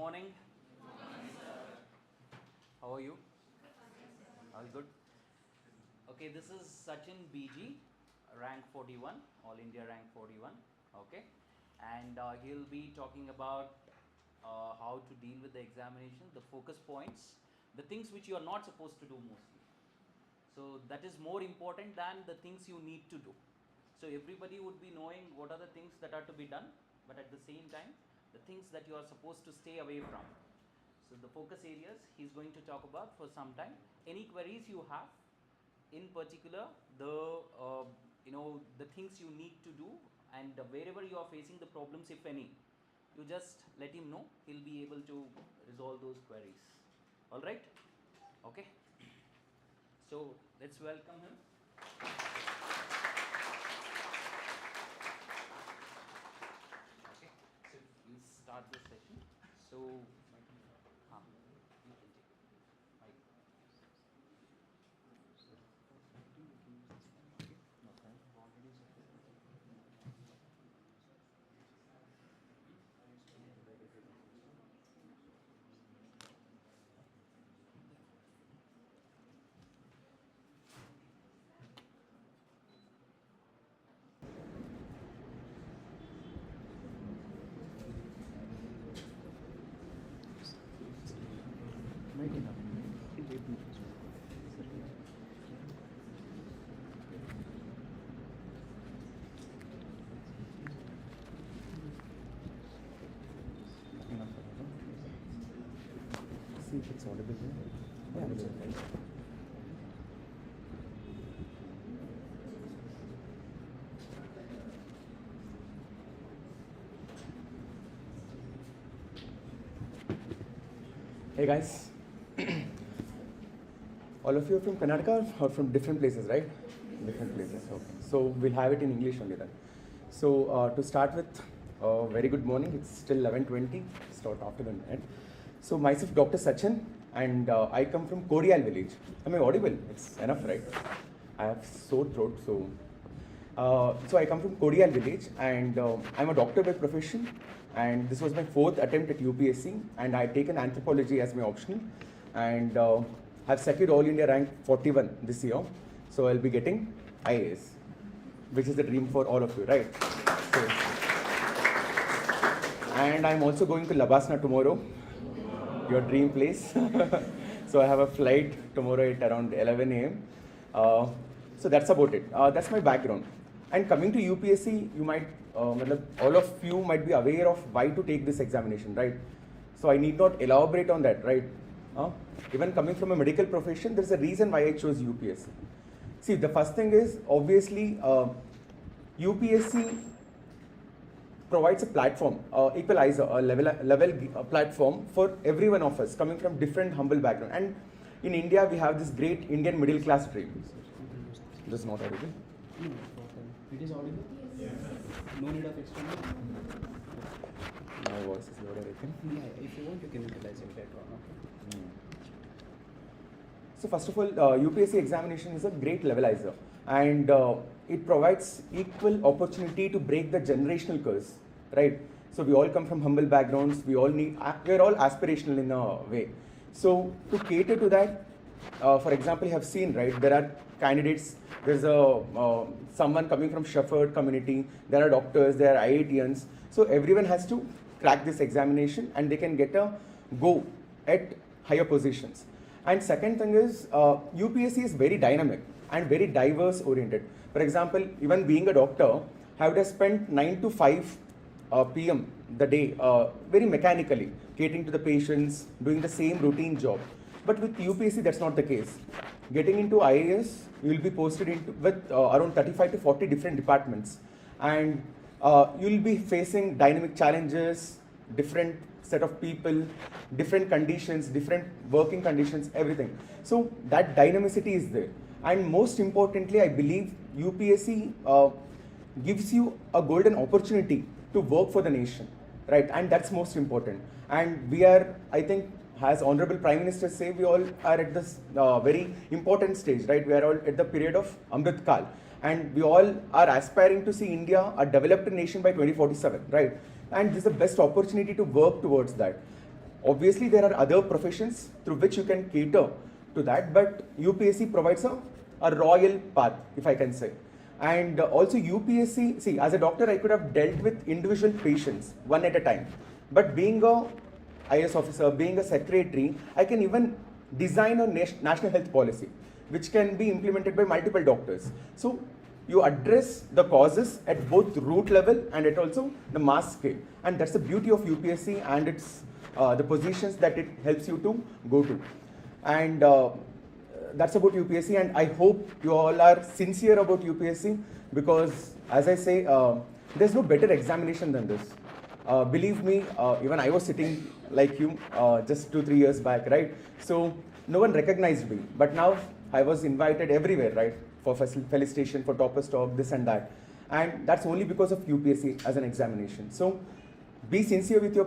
morning. How are you? All good? Okay, this is Sachin B G, rank 41, All India rank 41. Okay, and he'll be talking about how to deal with the examination, the focus points, the things which you are not supposed to do mostly. So that is more important than the things you need to do. So everybody would be knowing what are the things that are to be done, but at the same time, the things that you are supposed to stay away from. So the focus areas he's going to talk about for some time. Any queries you have, in particular the things you need to do, and wherever you are facing the problems, if any, you just let him know. He'll be able to resolve those queries. All right? Okay. So let's welcome him. Okay. So we'll start this session. So you can take it. Mic. See if it's audible here. Yeah, it's okay. Hey guys, all of you are from Karnataka or from different places, right? Different places, okay. So we'll have it in English only then. So to start with, very good morning. It's still 11:20, start afternoon, right? So myself, Dr. Sachin, and I come from Kodial village. Am I audible? It's enough, right? I have sore throat, so I come from Kodial village, and I'm a doctor by profession, and this was my 4th attempt at UPSC, and I had taken anthropology as my optional, and have secured All India rank 41 this year, so I'll be getting IAS, which is the dream for all of you, right? So, and I'm also going to Labasna tomorrow, your dream place. So I have a flight tomorrow at around 11 a.m. So that's about it. That's my background. And coming to UPSC, you might, all of you might be aware of why to take this examination, right? So I need not elaborate on that, right? Even coming from a medical profession, there's a reason why I chose UPSC. See, the first thing is, obviously, UPSC provides a platform, equalizer, a level platform for every one of us coming from different humble background. And in India, we have this great Indian middle class dream. This is not audible. It is audible? Yes. No need of external? My voice is louder, I think. Yeah, if you want, you can utilize it later on. Okay. So first of all, UPSC examination is a great levelizer, and it provides equal opportunity to break the generational curse, right? So we all come from humble backgrounds. We are all aspirational in a way. So to cater to that, for example, you have seen, right, there are candidates. There's someone coming from Shepherd community. There are doctors. There are IITians. So everyone has to crack this examination, and they can get a go at higher positions. And second thing is, UPSC is very dynamic and very diverse oriented. For example, even being a doctor, I would have spent 9 to 5 p.m. the day, very mechanically, catering to the patients, doing the same routine job. But with UPSC, that's not the case. Getting into IAS, you will be posted with around 35 to 40 different departments. And you will be facing dynamic challenges, different set of people, different conditions, different working conditions, everything. So that dynamicity is there. And most importantly, I believe UPSC gives you a golden opportunity to work for the nation, right? And that's most important. And we are, I think, as Honorable Prime Minister say, we all are at this very important stage, right? We are all at the period of Amrit Kal. And we all are aspiring to see India a developed nation by 2047, right? And this is the best opportunity to work towards that. Obviously, there are other professions through which you can cater to that, but UPSC provides a royal path, if I can say. And also UPSC, see, as a doctor, I could have dealt with individual patients one at a time. But being a IAS officer, being a secretary, I can even design a national health policy, which can be implemented by multiple doctors. So you address the causes at both root level and at also the mass scale. And that's the beauty of UPSC and its the positions that it helps you to go to. And that's about UPSC, and I hope you all are sincere about UPSC, because as I say, there's no better examination than this. Believe me, even I was sitting like you just 2-3 years back, right? So no one recognized me, but now I was invited everywhere, right? For felicitation, for Toppers Talk, this and that. And that's only because of UPSC as an examination. So be sincere with your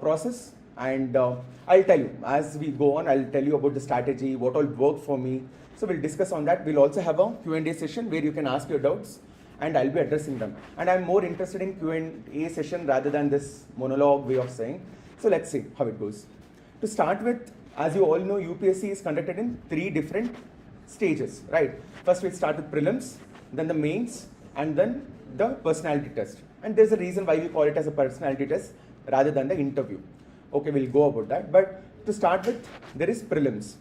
process, and I'll tell you, as we go on, I'll tell you about the strategy, what all worked for me. So we'll discuss on that. We'll also have a Q&A session where you can ask your doubts, and I'll be addressing them. And I'm more interested in Q&A session rather than this monologue way of saying. So let's see how it goes. To start with, as you all know, UPSC is conducted in 3 different stages, right? First we'll start with prelims, then the mains, and then the personality test. And there's a reason why we call it as a personality test rather than the interview. Okay, we'll go about that. But to start with, there is prelims.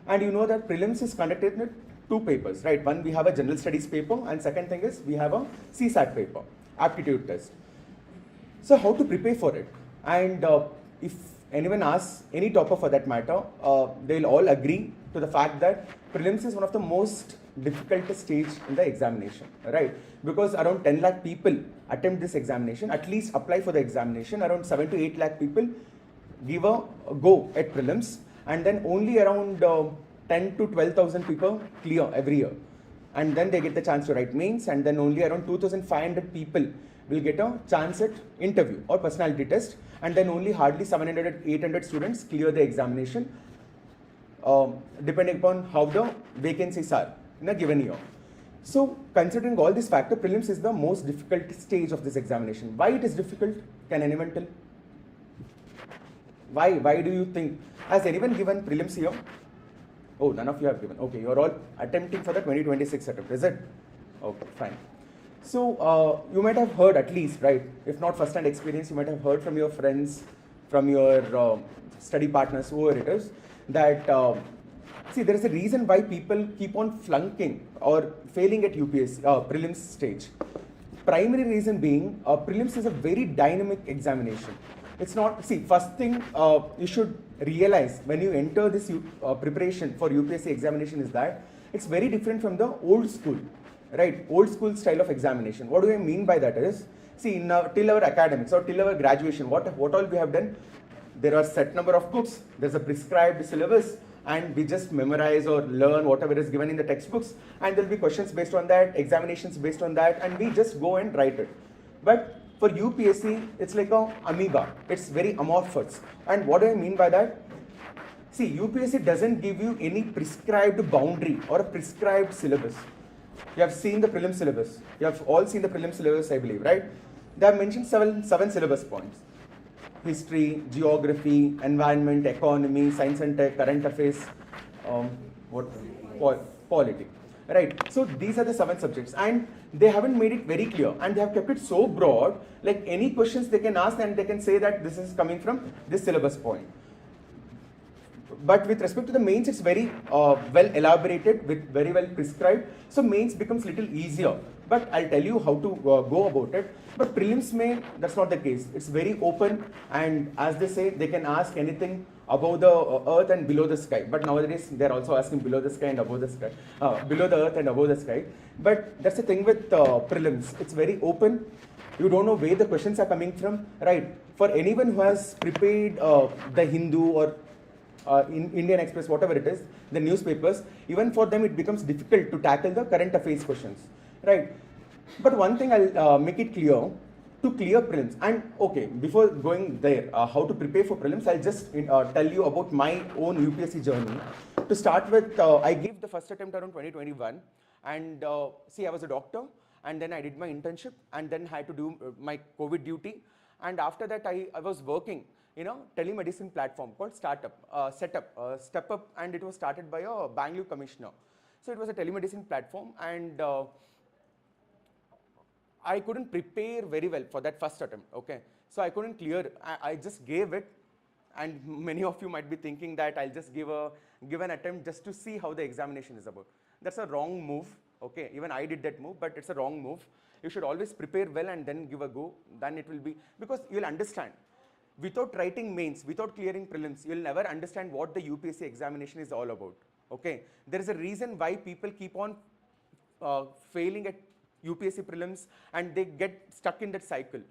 And you know that prelims is conducted in 2 papers, right? One, we have a general studies paper, and second thing is we have a CSAT paper, aptitude test. So how to prepare for it? And if anyone asks, any topper for that matter, they'll all agree to the fact that prelims is one of the most difficult stage in the examination, right? Because around 10 lakh people attempt this examination, at least apply for the examination, around 7 to 8 lakh people give a go at prelims, and then only around 10 to 12,000 people clear every year. And then they get the chance to write mains, and then only around 2,500 people will get a chance at interview or personality test, and then only hardly 700 to 800 students clear the examination, depending upon how the vacancies are in a given year. So considering all these factors, prelims is the most difficult stage of this examination. Why it is difficult? Can anyone tell? Why do you think? Has anyone given prelims here? Oh, none of you have given. Okay, you're all attempting for the 2026 attempt, is it? Okay, fine. So you might have heard at least, right? If not first-hand experience, you might have heard from your friends, from your study partners, whoever it is, that see, there is a reason why people keep on flunking or failing at UPSC prelims stage. Primary reason being, prelims is a very dynamic examination. It's not, see, first thing you should realize when you enter this preparation for UPSC examination is that it's very different from the old school, right? Old school style of examination. What do I mean by that is, see, till our academics or till our graduation, what all we have done, there are set number of books, there's a prescribed syllabus, and we just memorize or learn whatever is given in the textbooks, and there'll be questions based on that, examinations based on that, and we just go and write it. But for UPSC, it's like a amoeba. It's very amorphous. And what do I mean by that? See, UPSC doesn't give you any prescribed boundary or a prescribed syllabus. You have seen the prelim syllabus. You have all seen the prelim syllabus, I believe, right? They have mentioned seven syllabus points. History, geography, environment, economy, science and tech, current affairs, polity. Right, so these are the 7 subjects, and they haven't made it very clear, and they have kept it so broad, like any questions they can ask and they can say that this is coming from this syllabus point. But with respect to the mains, it's very well elaborated, with very well prescribed, so mains becomes little easier. But I'll tell you how to go about it. But prelims that's not the case. It's very open, and as they say, they can ask anything above the earth and below the sky. But nowadays, they're also asking below the sky and above the sky, below the earth and above the sky. But that's the thing with prelims. It's very open. You don't know where the questions are coming from, right? For anyone who has prepared the Hindu or in Indian Express, whatever it is, the newspapers, even for them it becomes difficult to tackle the current affairs questions, right? But one thing I'll make it clear, to clear prelims, and okay, before going there, how to prepare for prelims, I'll just tell you about my own UPSC journey. To start with, I gave the first attempt around 2021, and see, I was a doctor, and then I did my internship, and then had to do my COVID duty, and after that I was working telemedicine platform called Step Up, and it was started by a Bangalore commissioner. So it was a telemedicine platform, and I couldn't prepare very well for that first attempt, okay. So I couldn't clear, I just gave it, and many of you might be thinking that I'll just give an attempt just to see how the examination is about. That's a wrong move, okay. Even I did that move, but it's a wrong move. You should always prepare well and then give a go. Then it will be, because you'll understand. Without writing mains, without clearing prelims, you'll never understand what the UPSC examination is all about, okay. There is a reason why people keep on failing at UPSC prelims and they get stuck in that cycle.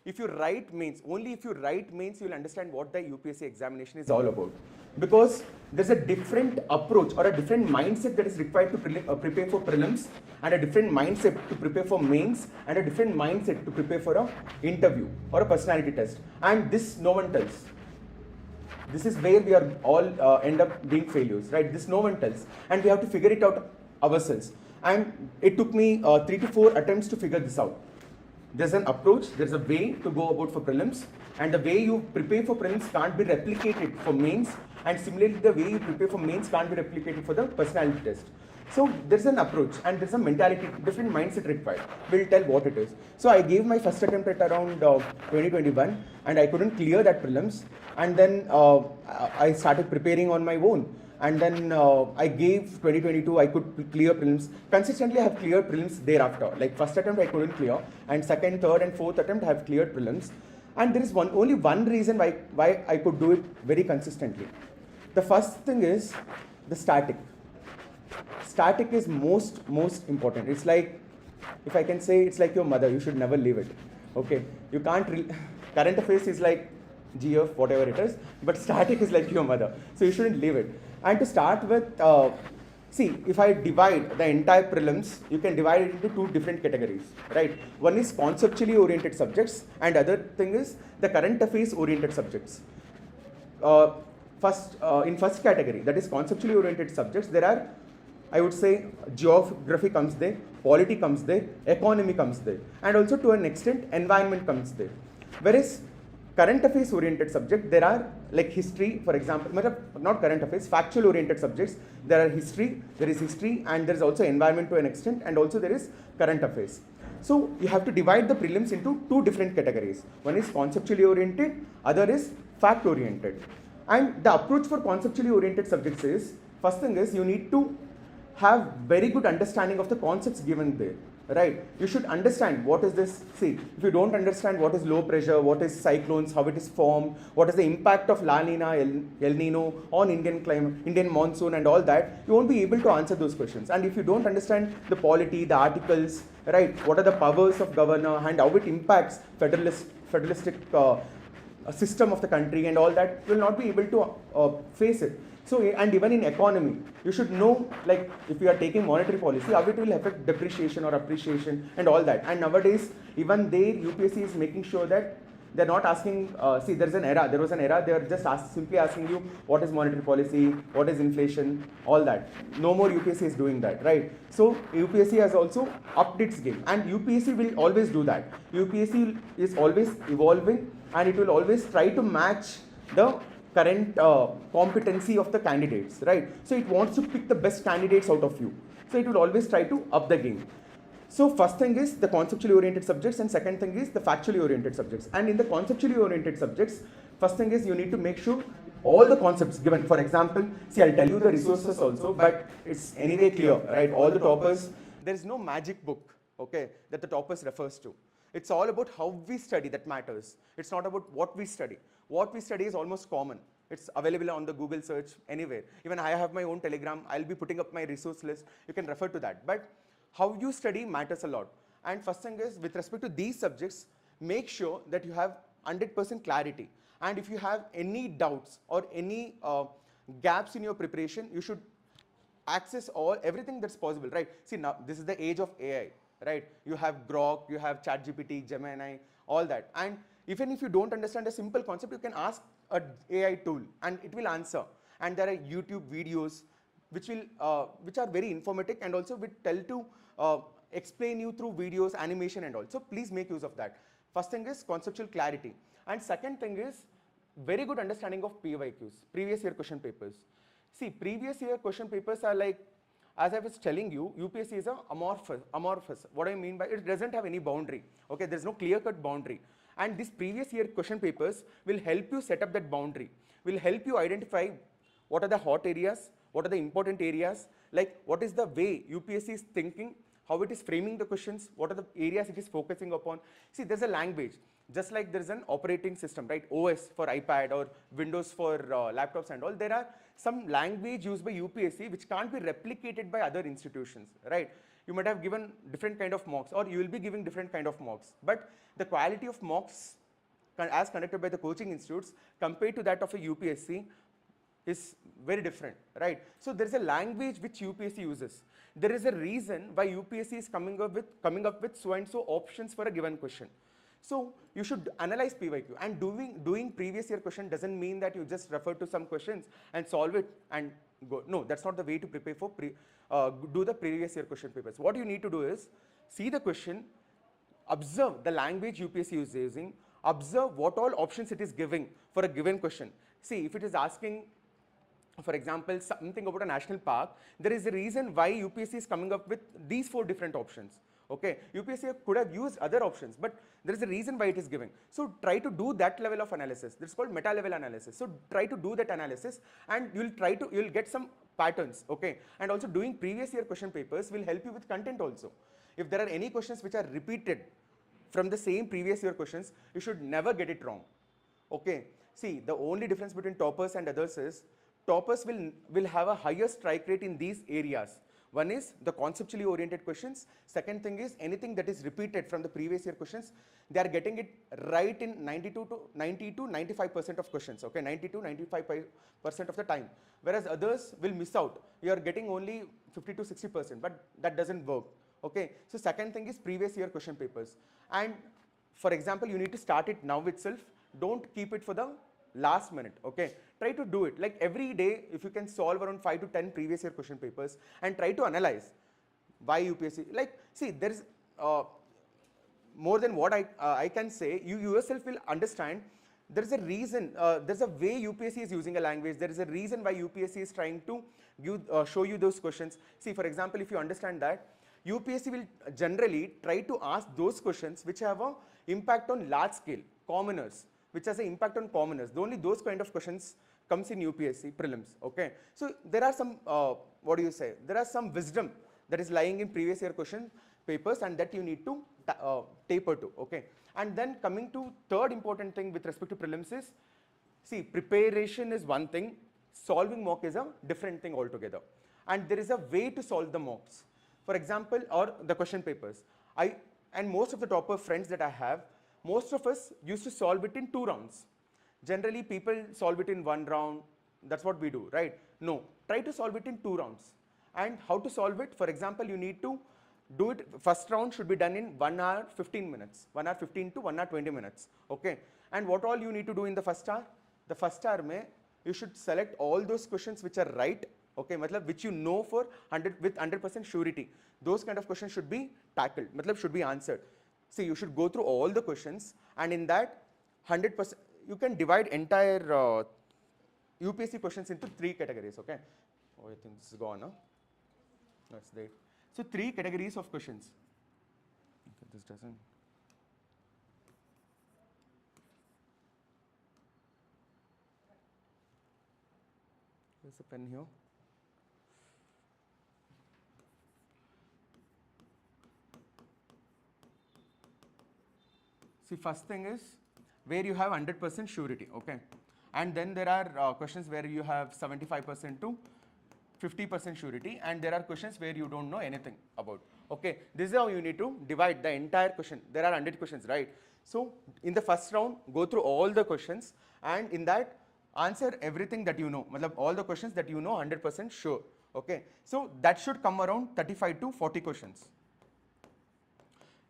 If you write mains, only if you write mains, you'll understand what the UPSC examination is all about. Because there's a different approach or a different mindset that is required to prepare for prelims, and a different mindset to prepare for mains, and a different mindset to prepare for an interview or a personality test. And this no one tells. This is where we are all end up being failures, right? This no one tells. And we have to figure it out ourselves. And it took me 3 to 4 attempts to figure this out. There's an approach, there's a way to go about for prelims, and the way you prepare for prelims can't be replicated for mains, and similarly the way you prepare for mains can't be replicated for the personality test. So there's an approach and there's a mentality, different mindset required. We'll tell what it is. So I gave my first attempt at around 2021, and I couldn't clear that prelims, and then I started preparing on my own. And then I gave 2022, I could clear prelims. Consistently, I have cleared prelims thereafter. Like first attempt, I couldn't clear. And second, third, and fourth attempt, I have cleared prelims. And there is only one reason why I could do it very consistently. The first thing is the static. Static is most important. It's like, if I can say, it's like your mother. You should never leave it. Okay? You can't, current affairs is like GF, whatever it is. But static is like your mother. So you shouldn't leave it. And to start with, see, if I divide the entire prelims, you can divide it into 2 different categories, right? One is conceptually oriented subjects, and other thing is the current affairs oriented subjects. In first category, that is conceptually oriented subjects, there are, I would say, geography comes there, polity comes there, economy comes there, and also to an extent, environment comes there. Whereas current affairs oriented subject, there are like history, for example, not current affairs, factual oriented subjects. There is history, and there is also environment to an extent, and also there is current affairs. So you have to divide the prelims into 2 different categories. One is conceptually oriented, other is fact oriented. And the approach for conceptually oriented subjects is, first thing is you need to have very good understanding of the concepts given there. Right? You should understand what is this. See, if you don't understand what is low pressure, what is cyclones, how it is formed, what is the impact of La Nina, El Nino on Indian climate, Indian monsoon and all that, you won't be able to answer those questions. And if you don't understand the polity, the articles, right, what are the powers of governor and how it impacts federalistic system of the country and all that, you will not be able to face it. So, and even in economy, you should know, like, if you are taking monetary policy, how it will affect depreciation or appreciation and all that. And nowadays, even there, UPSC is making sure that they're not asking, see, there was an era, they were just simply asking you, what is monetary policy, what is inflation, all that. No more UPSC is doing that, right? So, UPSC has also upped its game, and UPSC will always do that. UPSC is always evolving, and it will always try to match the current competency of the candidates, right? So it wants to pick the best candidates out of you. So it will always try to up the game. So first thing is the conceptually oriented subjects, and second thing is the factually oriented subjects. And in the conceptually oriented subjects, first thing is you need to make sure all the concepts given. For example, see, I'll tell you the resources also, but it's anyway clear, right? All the toppers, there is no magic book, okay, that the toppers refers to. It's all about how we study that matters. It's not about what we study. What we study is almost common. It's available on the Google search anywhere. Even I have my own Telegram. I'll be putting up my resource list. You can refer to that. But how you study matters a lot. And first thing is, with respect to these subjects, make sure that you have 100% clarity. And if you have any doubts or any gaps in your preparation, you should access everything that's possible, right? See, now this is the age of AI, right? You have Grok, you have ChatGPT, Gemini, all that. And even if you don't understand a simple concept, you can ask an AI tool and it will answer. And there are YouTube videos which are very informative and also will tell to explain you through videos, animation and all. So please make use of that. First thing is conceptual clarity. And second thing is very good understanding of PYQs, previous year question papers. See, previous year question papers are like, as I was telling you, UPSC is a amorphous. What I mean by it doesn't have any boundary. Okay, there's no clear-cut boundary. And these previous year question papers will help you set up that boundary, will help you identify what are the hot areas, what are the important areas, like what is the way UPSC is thinking, how it is framing the questions, what are the areas it is focusing upon. See, there's a language, just like there's an operating system, right? OS for iPad or Windows for laptops and all. There are some language used by UPSC which can't be replicated by other institutions, right? You might have given different kind of mocks, or you will be giving different kind of mocks, but the quality of mocks as conducted by the coaching institutes compared to that of a UPSC is very different, right? So there is a language which UPSC uses. There is a reason why UPSC is coming up with so and so options for a given question. So you should analyze PYQ, and doing previous year question doesn't mean that you just refer to some questions and solve it and go. No, that's not the way to prepare for do the previous year question papers. What you need to do is see the question, observe the language UPSC is using, observe what all options it is giving for a given question. See, if it is asking, for example, something about a national park, there is a reason why UPSC is coming up with these 4 different options. Okay, UPSC could have used other options, but there is a reason why it is giving. So try to do that level of analysis. This is called meta level analysis. So try to do that analysis, and you'll get some patterns. Okay, and also doing previous year question papers will help you with content also. If there are any questions which are repeated from the same previous year questions, you should never get it wrong. Okay, see, the only difference between toppers and others is toppers will have a higher strike rate in these areas. One is the conceptually oriented questions. Second thing is anything that is repeated from the previous year questions, they are getting it right in 90 to 95% of questions. Okay, 90 to 95% of the time. Whereas others will miss out. You are getting only 50 to 60%, but that doesn't work. Okay, so second thing is previous year question papers. And for example, you need to start it now itself. Don't keep it for the last minute. Okay, try to do it like every day. If you can solve around 5 to 10 previous year question papers and try to analyze why UPSC, like, see, there is more than what I can say. You yourself will understand there is a reason, there's a way UPSC is using a language. There is a reason why UPSC is trying to show you those questions. See, for example, if you understand that, UPSC will generally try to ask those questions which have a impact on large scale commoners, which has an impact on commoners. Only those kind of questions comes in UPSC prelims. Okay, so there are some there are some wisdom that is lying in previous year question papers, and that you need to taper to. Okay, and then coming to third important thing with respect to prelims is, see, preparation is one thing, solving mock is a different thing altogether, and there is a way to solve the mocks. For example, or the question papers. And most of the topper friends that I have, most of us used to solve it in 2 rounds. Generally, people solve it in 1 round. That's what we do, right? No, try to solve it in 2 rounds. And how to solve it? For example, you need to do it. First round should be done in 1 hour 15 minutes, 1 hour 15 to 1 hour 20 minutes. Okay. And what all you need to do in the first hour? The first hour mein, you should select all those questions which are right. Okay, matlab which you know for with 100% surety. Those kind of questions should be tackled, matlab should be answered. See, you should go through all the questions, and in that 100%, you can divide entire UPSC questions into 3 categories. Okay, oh, I think this is gone. Huh? That's there. So 3 categories of questions. Okay, this doesn't. There's a pen here. See, first thing is where you have 100% surety, okay, and then there are questions where you have 75% to 50% surety, and there are questions where you don't know anything about. Okay, this is how you need to divide the entire question. There are 100 questions, right? So in the first round, go through all the questions, and in that answer everything that you know, all the questions that you know 100% sure. Okay, so that should come around 35 to 40 questions.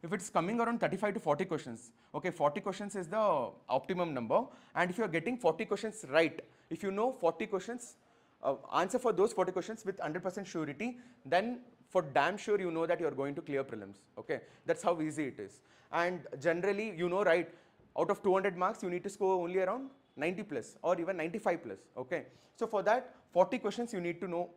If it's coming around 35 to 40 questions, okay, 40 questions is the optimum number, and if you're getting 40 questions right, if you know 40 questions, answer for those 40 questions with 100% surety, then for damn sure you know that you're going to clear prelims. Okay, that's how easy it is. And generally, you know, right, out of 200 marks, you need to score only around 90 plus or even 95 plus, okay. So for that 40 questions you need to know,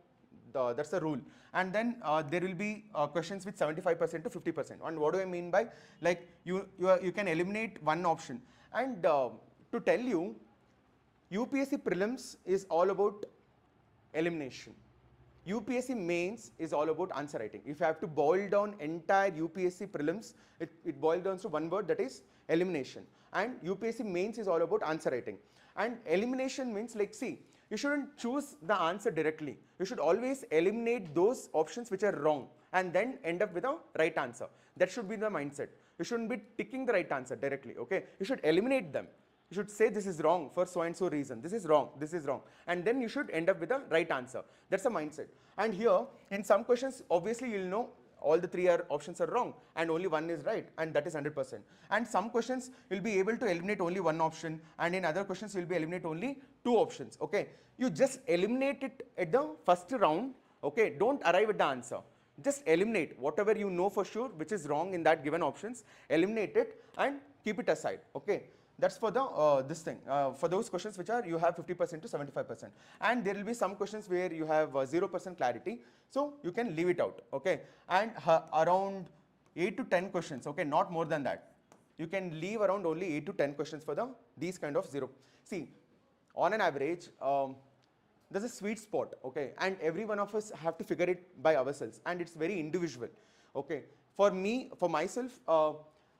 that's the rule. And then there will be questions with 75% to 50%. And what do I mean by, like you can eliminate one option. And to tell you, UPSC prelims is all about elimination. UPSC mains is all about answer writing. If you have to boil down entire UPSC prelims, it boils down to one word, that is elimination. And UPSC mains is all about answer writing. And elimination means, like, see, you shouldn't choose the answer directly. You should always eliminate those options which are wrong and then end up with a right answer. That should be the mindset. You shouldn't be ticking the right answer directly, okay? You should eliminate them. You should say this is wrong for so and so reason. This is wrong, this is wrong. And then you should end up with a right answer. That's the mindset. And here, in some questions, obviously you'll know all the three options are wrong and only one is right, and that is 100%. And some questions you'll be able to eliminate only one option, and in other questions you'll be eliminate only two options, okay? You just eliminate it at the first round, okay? Don't arrive at the answer. Just eliminate whatever you know for sure which is wrong in that given options, eliminate it and keep it aside, okay? That's for the this thing, for those questions which are you have 50% to 75%. And there will be some questions where you have 0% clarity, so you can leave it out, okay? And around 8 to 10 questions, okay, not more than that. You can leave around only 8 to 10 questions for these kind of zero. See, on an average, there's a sweet spot, okay? And every one of us have to figure it by ourselves, and it's very individual, okay? For me, for myself,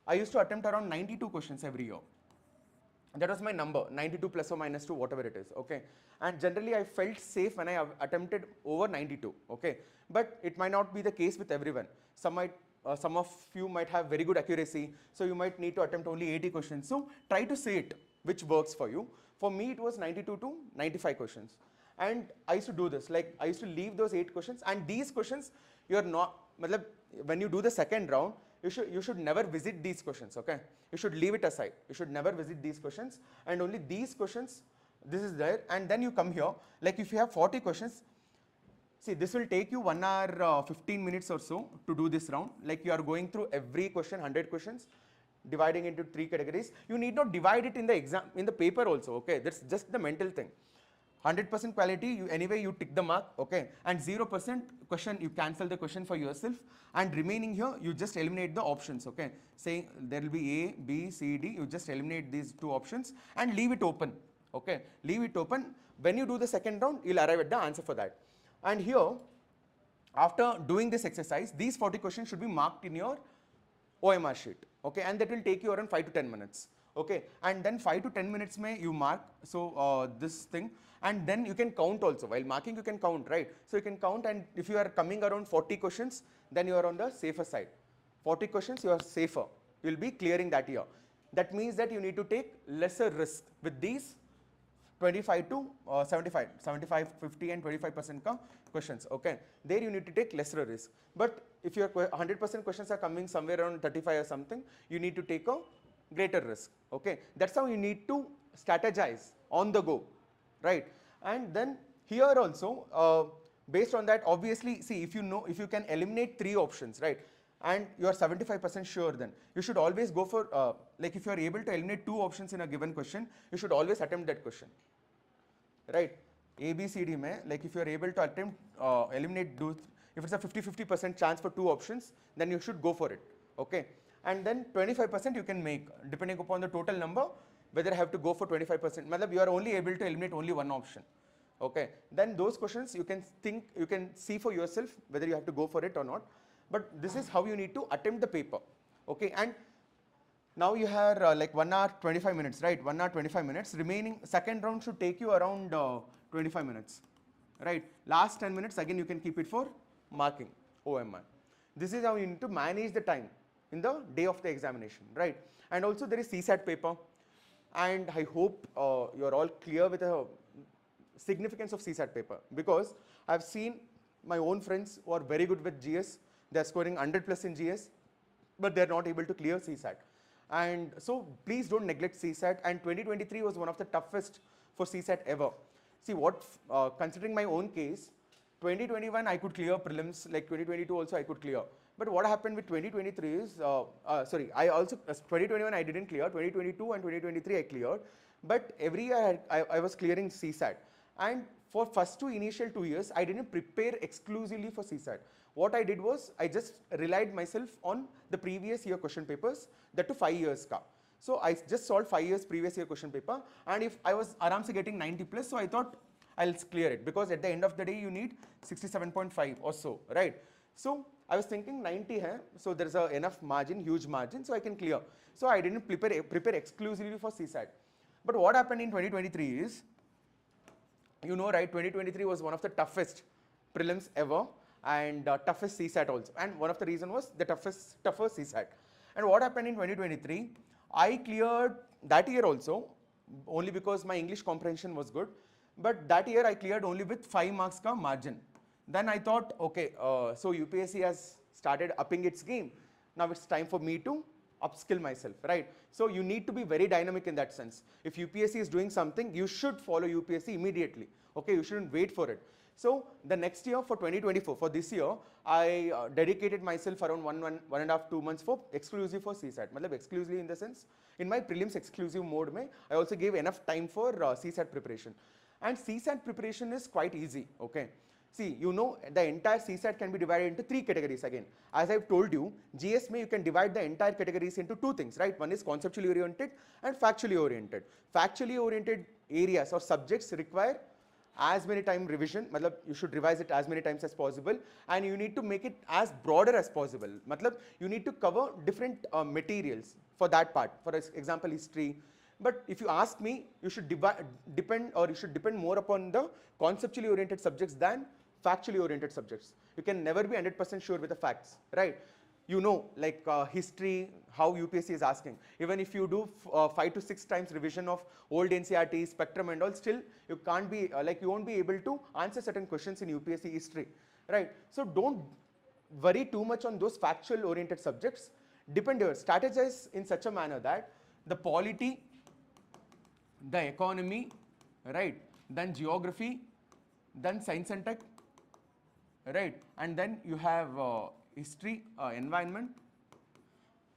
I used to attempt around 92 questions every year. That was my number, 92 plus or minus 2, whatever it is, okay? And generally I felt safe when I attempted over 92, okay? But it might not be the case with everyone. Some of you might have very good accuracy, so you might need to attempt only 80 questions. So try to say it, which works for you. For me, it was 92 to 95 questions. And I used to do this, like I used to leave those 8 questions, and these questions, you're not, when you do the second round, you should never visit these questions, okay? You should leave it aside. You should never visit these questions, and only these questions, this is there, and then you come here. Like if you have 40 questions, see, this will take you 1 hour 15 minutes or so to do this round. Like you are going through every question, 100 questions, dividing into 3 categories. You need not divide it in the exam, in the paper also, okay? That's just the mental thing. 100% quality, anyway you tick the mark, okay? And 0% question, you cancel the question for yourself, and remaining here, you just eliminate the options, okay? Saying there will be A, B, C, D, you just eliminate these 2 options and leave it open, okay? Leave it open. When you do the second round, you'll arrive at the answer for that. And here, after doing this exercise, these 40 questions should be marked in your OMR sheet, okay? And that will take you around 5 to 10 minutes. Okay, and then 5 to 10 minutes may you mark, so this thing, and then you can count also. While marking, you can count, right? So you can count, and if you are coming around 40 questions, then you are on the safer side. 40 questions, you are safer. You will be clearing that year. That means that you need to take lesser risk with these 25 to 75, 50 and 25% questions, okay? There you need to take lesser risk. But if your 100% questions are coming somewhere around 35 or something, you need to take a greater risk, okay? That's how you need to strategize on the go, right? And then here also, based on that, obviously, see, if you can eliminate 3 options, right? And you are 75% sure, then you should always go for, like if you are able to eliminate 2 options in a given question, you should always attempt that question, right? A, B, C, D, like if you are able to attempt, eliminate those, if it's a 50-50% chance for 2 options, then you should go for it, okay? And then 25% you can make, depending upon the total number, whether I have to go for 25%. You are only able to eliminate only one option, okay? Then those questions you can think, you can see for yourself whether you have to go for it or not. But this is how you need to attempt the paper, okay? And now you have like 1 hour 25 minutes, right? 1 hour 25 minutes. Remaining second round should take you around 25 minutes, right? Last 10 minutes, again you can keep it for marking, OMR. This is how you need to manage the time in the day of the examination, right? And also there is CSAT paper, and I hope you are all clear with the significance of CSAT paper, because I have seen my own friends who are very good with GS, they are scoring 100 plus in GS, but they are not able to clear CSAT. And so please don't neglect CSAT, and 2023 was one of the toughest for CSAT ever. See what, considering my own case, 2021 I could clear prelims, like 2022 also I could clear. But what happened with 2023 is, 2021 I didn't clear, 2022 and 2023 I cleared. but every year I was clearing CSAT. And for first initial 2 years, I didn't prepare exclusively for CSAT. What I did was, I just relied myself on the previous year question papers, that to 5 years ka. So I just solved 5 years previous year question paper, and if I was aram se getting 90 plus, so I thought I'll clear it, because at the end of the day you need 67.5 or so, right? So I was thinking 90 hai, so there's a enough margin, huge margin, so I can clear. So I didn't prepare exclusively for CSAT. But what happened in 2023 is, you know, right, 2023 was one of the toughest prelims ever, and toughest CSAT also. And one of the reason was the tougher CSAT. And what happened in 2023, I cleared that year also, only because my English comprehension was good. But that year I cleared only with 5 marks ka margin. Then I thought, okay, so UPSC has started upping its game. Now it's time for me to upskill myself, right? So you need to be very dynamic in that sense. If UPSC is doing something, you should follow UPSC immediately. Okay, you shouldn't wait for it. So the next year, for 2024, for this year, I dedicated myself around 1.5-2 months for exclusive for CSAT. Matlab exclusively in the sense, in my prelims exclusive mode mein, I also gave enough time for CSAT preparation. And CSAT preparation is quite easy, okay? See, you know, the entire CSAT can be divided into 3 categories again. As I've told you, GS mein you can divide the entire categories into 2 things, right? One is conceptually oriented and factually oriented. Factually oriented areas or subjects require as many time revision, matlab you should revise it as many times as possible, and you need to make it as broader as possible. Matlab you need to cover different materials for that part. For example, history. But if you ask me, you should depend more upon the conceptually oriented subjects than factually oriented subjects. You can never be 100% sure with the facts, right? You know, like history, how UPSC is asking. Even if you do 5 to 6 times revision of old NCRT, spectrum and all, still you can't be, you won't be able to answer certain questions in UPSC history, right? So don't worry too much on those factual oriented subjects. Strategize in such a manner that the polity, the economy, right, then geography, then science and tech, right, and then you have history, environment.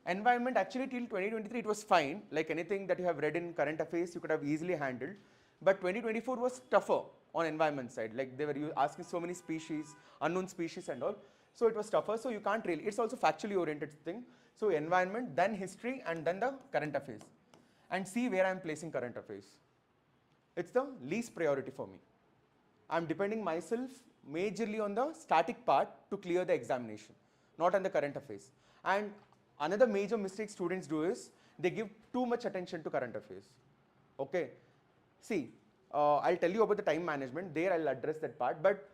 Environment, actually till 2023 it was fine, like anything that you have read in current affairs you could have easily handled, but 2024 was tougher on environment side, like they were asking so many species, unknown species and all, so it was tougher, so you can't really, it's also factually oriented thing. So environment, then history, and then the current affairs. And see where I am placing current affairs. It's the least priority for me. I am depending myself majorly on the static part to clear the examination, not on the current affairs. And another major mistake students do is they give too much attention to current affairs. Okay, see, I'll tell you about the time management. There I'll address that part. But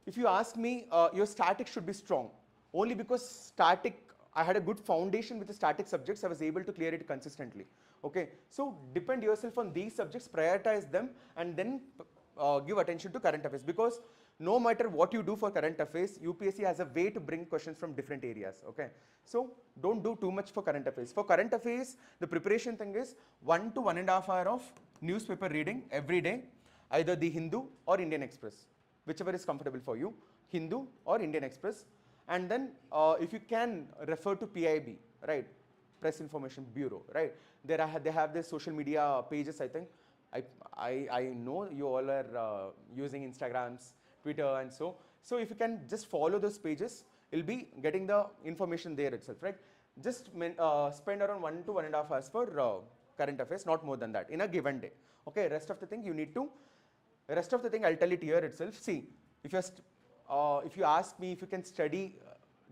if you ask me, your static should be strong. Only because static, I had a good foundation with the static subjects, I was able to clear it consistently. Okay, so depend yourself on these subjects, prioritize them, and then give attention to current affairs, because no matter what you do for current affairs, UPSC has a way to bring questions from different areas. Okay, so don't do too much for current affairs. For current affairs, the preparation thing is 1 to 1.5 hours of newspaper reading every day, either the Hindu or Indian Express, whichever is comfortable for you, Hindu or Indian Express. And then if you can refer to PIB, right, Press Information Bureau, right, they have their social media pages, I think. I know you all are using Instagrams, Twitter and so if you can just follow those pages, you'll be getting the information there itself, right? Just spend around 1 to 1.5 hours for current affairs, not more than that, in a given day. Okay, rest of the thing you need to, rest of the thing I'll tell it here itself. See, if you ask me if you can study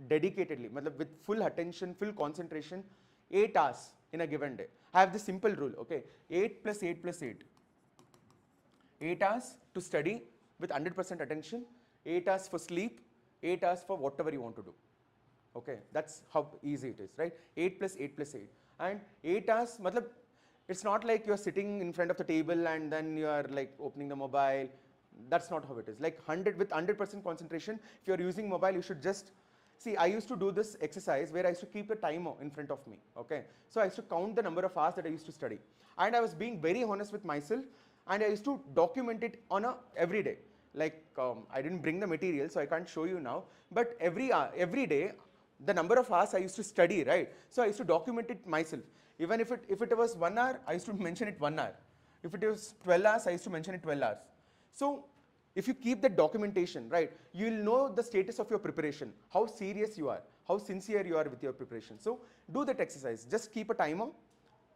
dedicatedly, with full attention, full concentration, 8 hours in a given day. I have this simple rule, okay, 8 plus 8 plus 8. 8 hours to study with 100% attention, 8 hours for sleep, 8 hours for whatever you want to do. Okay, that's how easy it is, right? 8 plus 8 plus 8. And 8 hours, it's not like you're sitting in front of the table and then you are like opening the mobile. That's not how it is. Like with 100% concentration, if you're using mobile, you should just, see, I used to do this exercise where I used to keep a timer in front of me, okay? So I used to count the number of hours that I used to study. And I was being very honest with myself, and I used to document it on every day. Like, I didn't bring the material, so I can't show you now, but every day, the number of hours I used to study, right? So I used to document it myself. Even if it was 1 hour, I used to mention it 1 hour. If it was 12 hours, I used to mention it 12 hours. So if you keep that documentation, right, you will know the status of your preparation, how serious you are, how sincere you are with your preparation. So do that exercise. Just keep a timer,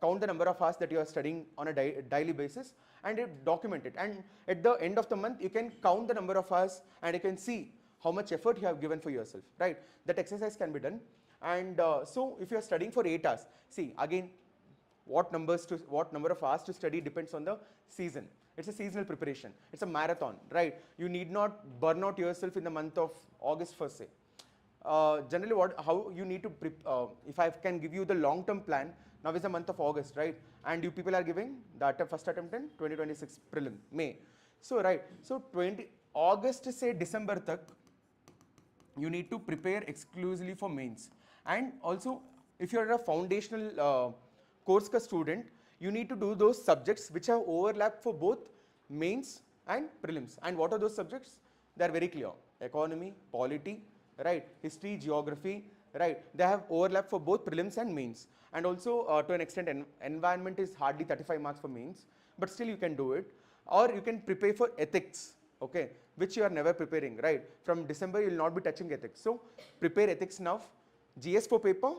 count the number of hours that you are studying on a daily basis, and document it. And at the end of the month, you can count the number of hours and you can see how much effort you have given for yourself, right? That exercise can be done. And so if you are studying for 8 hours, see again, what number of hours to study depends on the season. It's a seasonal preparation. It's a marathon, right? You need not burn out yourself in the month of August first, say. Generally, how you need to if I can give you the long-term plan, now is the month of August, right? And you people are giving the first attempt in 2026 prelim, May. So, right, so August say December tak, you need to prepare exclusively for mains. And also, if you're a foundational course ka student, you need to do those subjects which have overlap for both mains and prelims. And what are those subjects? They are very clear. Economy, polity, right? History, geography, right? They have overlap for both prelims and mains. And also, to an extent, environment is hardly 35 marks for mains, but still you can do it. Or you can prepare for ethics, okay, which you are never preparing, right? From December, you will not be touching ethics. So, prepare ethics now, GS4 paper,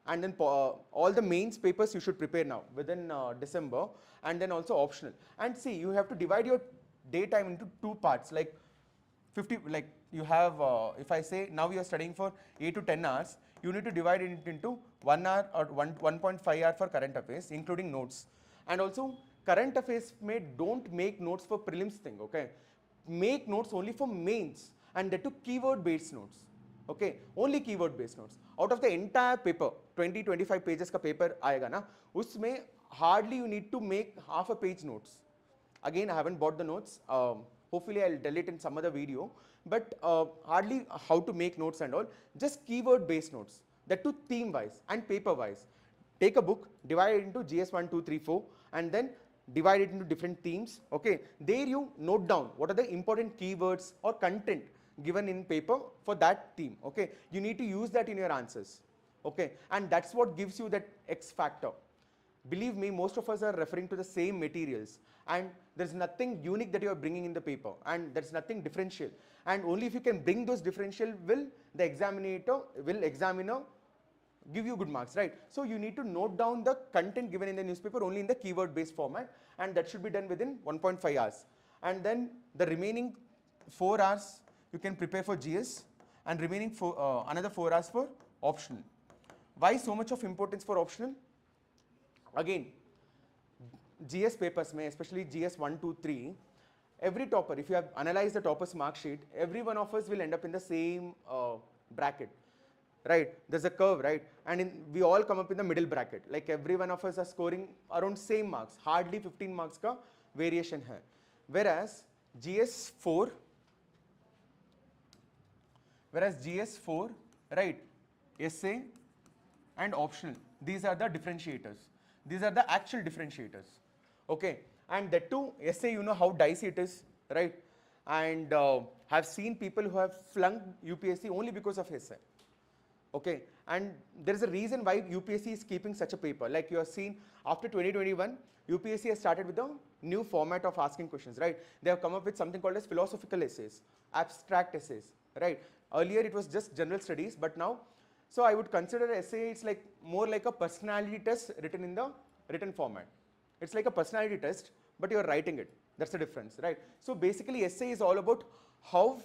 and then all the mains papers you should prepare now within December, and then also optional. And see, you have to divide your daytime into 2 parts, like 50, like you have, if I say now you are studying for 8 to 10 hours, you need to divide it into 1 hour or 1.5 hour for current affairs, including notes. And also, current affairs don't make notes for prelims thing, okay? Make notes only for mains, and that to keyword based notes, okay? Only keyword based notes. Out of the entire paper, 20-25 pages ka paper aayega na, usme hardly you need to make half a page notes. Again, I haven't bought the notes. Hopefully, I'll tell it in some other video. But hardly how to make notes and all. Just keyword-based notes. That too theme-wise and paper-wise. Take a book, divide it into GS 1, 2, 3, 4, and then divide it into different themes. Okay. There you note down what are the important keywords or content given in paper for that theme. Okay. You need to use that in your answers. Okay. And that's what gives you that X factor. Believe me, most of us are referring to the same materials, and there's nothing unique that you are bringing in the paper, and there's nothing differential. And only if you can bring those differential will the examiner give you good marks, right? So you need to note down the content given in the newspaper only in the keyword based format, and that should be done within 1.5 hours. And then the remaining 4 hours you can prepare for GS, and remaining another 4 hours for optional. Why so much of importance for optional? Again, GS papers, especially GS 1, 2, 3, every topper, if you have analyzed the topper's mark sheet, every one of us will end up in the same bracket, right? There's a curve, right? And we all come up in the middle bracket. Like every one of us are scoring around same marks, hardly 15 marks ka variation hai. Whereas GS4, right, essay and optional, these are the differentiators. These are the actual differentiators, okay? And that too, essay, you know how dicey it is, right? And have seen people who have flunked UPSC only because of essay, okay? And there is a reason why UPSC is keeping such a paper. Like you have seen, after 2021, UPSC has started with a new format of asking questions, right? They have come up with something called as philosophical essays, abstract essays, right? Earlier it was just general studies, but now, so I would consider essay, it's like more like a personality test written in the written format. It's like a personality test, but you're writing it. That's the difference, right? So basically essay is all about how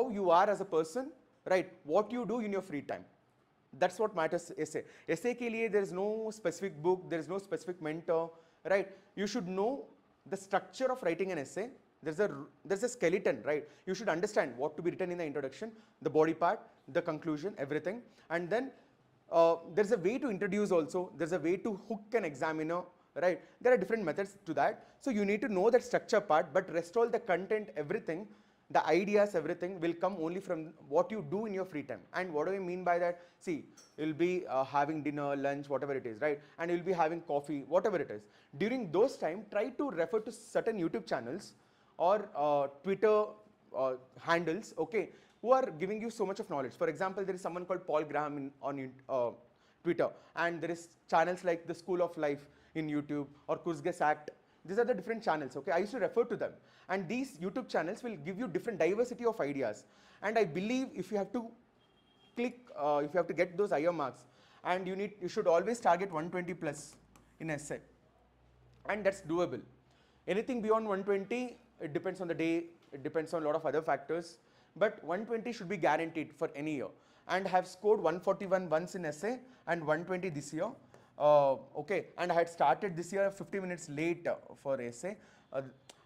you are as a person, right? What you do in your free time. That's what matters essay. Essay ke liye there is no specific book, there is no specific mentor, right? You should know the structure of writing an essay. There's a skeleton, right? You should understand what to be written in the introduction, the body part, the conclusion, everything. And then there's a way to introduce also. There's a way to hook an examiner, right? There are different methods to that. So you need to know that structure part, but rest all the content, everything, the ideas, everything will come only from what you do in your free time. And what do I mean by that? See, you'll be having dinner, lunch, whatever it is, right? And you'll be having coffee, whatever it is. During those time, try to refer to certain YouTube channels or Twitter handles, okay, who are giving you so much of knowledge. For example, there is someone called Paul Graham on Twitter, and there is channels like the School of Life in YouTube or Kurzges Act. These are the different channels, okay? I used to refer to them, and these YouTube channels will give you different diversity of ideas. And I believe if you have to if you have to get those higher marks, and you should always target 120 plus in essay, and that's doable. Anything beyond 120, it depends on the day, it depends on a lot of other factors, but 120 should be guaranteed for any year. And have scored 141 once in essay and 120 this year. Okay, and I had started this year 50 minutes late for essay.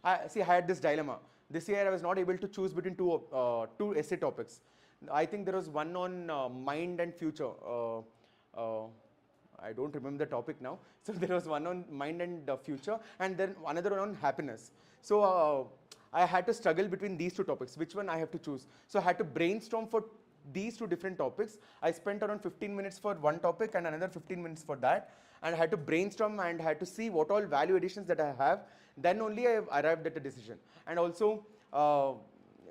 I had this dilemma. This year I was not able to choose between two essay topics. I think there was one on mind and future. I don't remember the topic now. So there was one on mind and future, and then another one on happiness. So I had to struggle between these two topics. Which one I have to choose? So I had to brainstorm for these two different topics. I spent around 15 minutes for one topic and another 15 minutes for that. And I had to brainstorm and had to see what all value additions that I have. Then only I arrived at a decision. And also,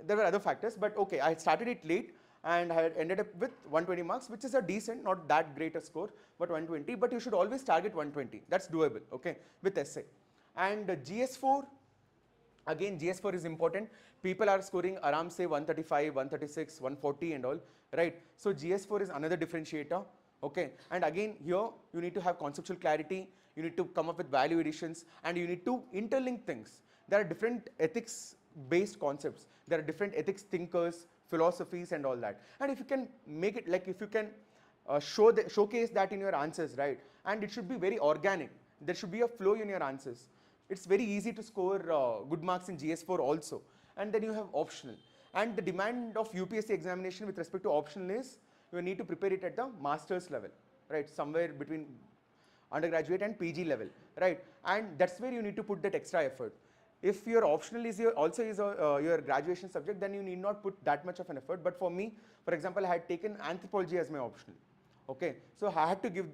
there were other factors, but okay, I started it late and I had ended up with 120 marks, which is a decent, not that great a score, but 120. But you should always target 120. That's doable, okay, with essay. And GS4, again, GS4 is important. People are scoring around say 135, 136, 140 and all, right? So GS4 is another differentiator, okay? And again, here you need to have conceptual clarity, you need to come up with value additions, and you need to interlink things. There are different ethics-based concepts. There are different ethics thinkers, philosophies and all that. And if you can make it, like if you can showcase that in your answers, right? And it should be very organic. There should be a flow in your answers. It's very easy to score good marks in GS4 also. And then you have optional. And the demand of UPSC examination with respect to optional is you need to prepare it at the master's level, right? Somewhere between undergraduate and PG level, right? And that's where you need to put that extra effort. If your optional is your graduation subject, then you need not put that much of an effort. But for me, for example, I had taken anthropology as my optional, okay? So I had to give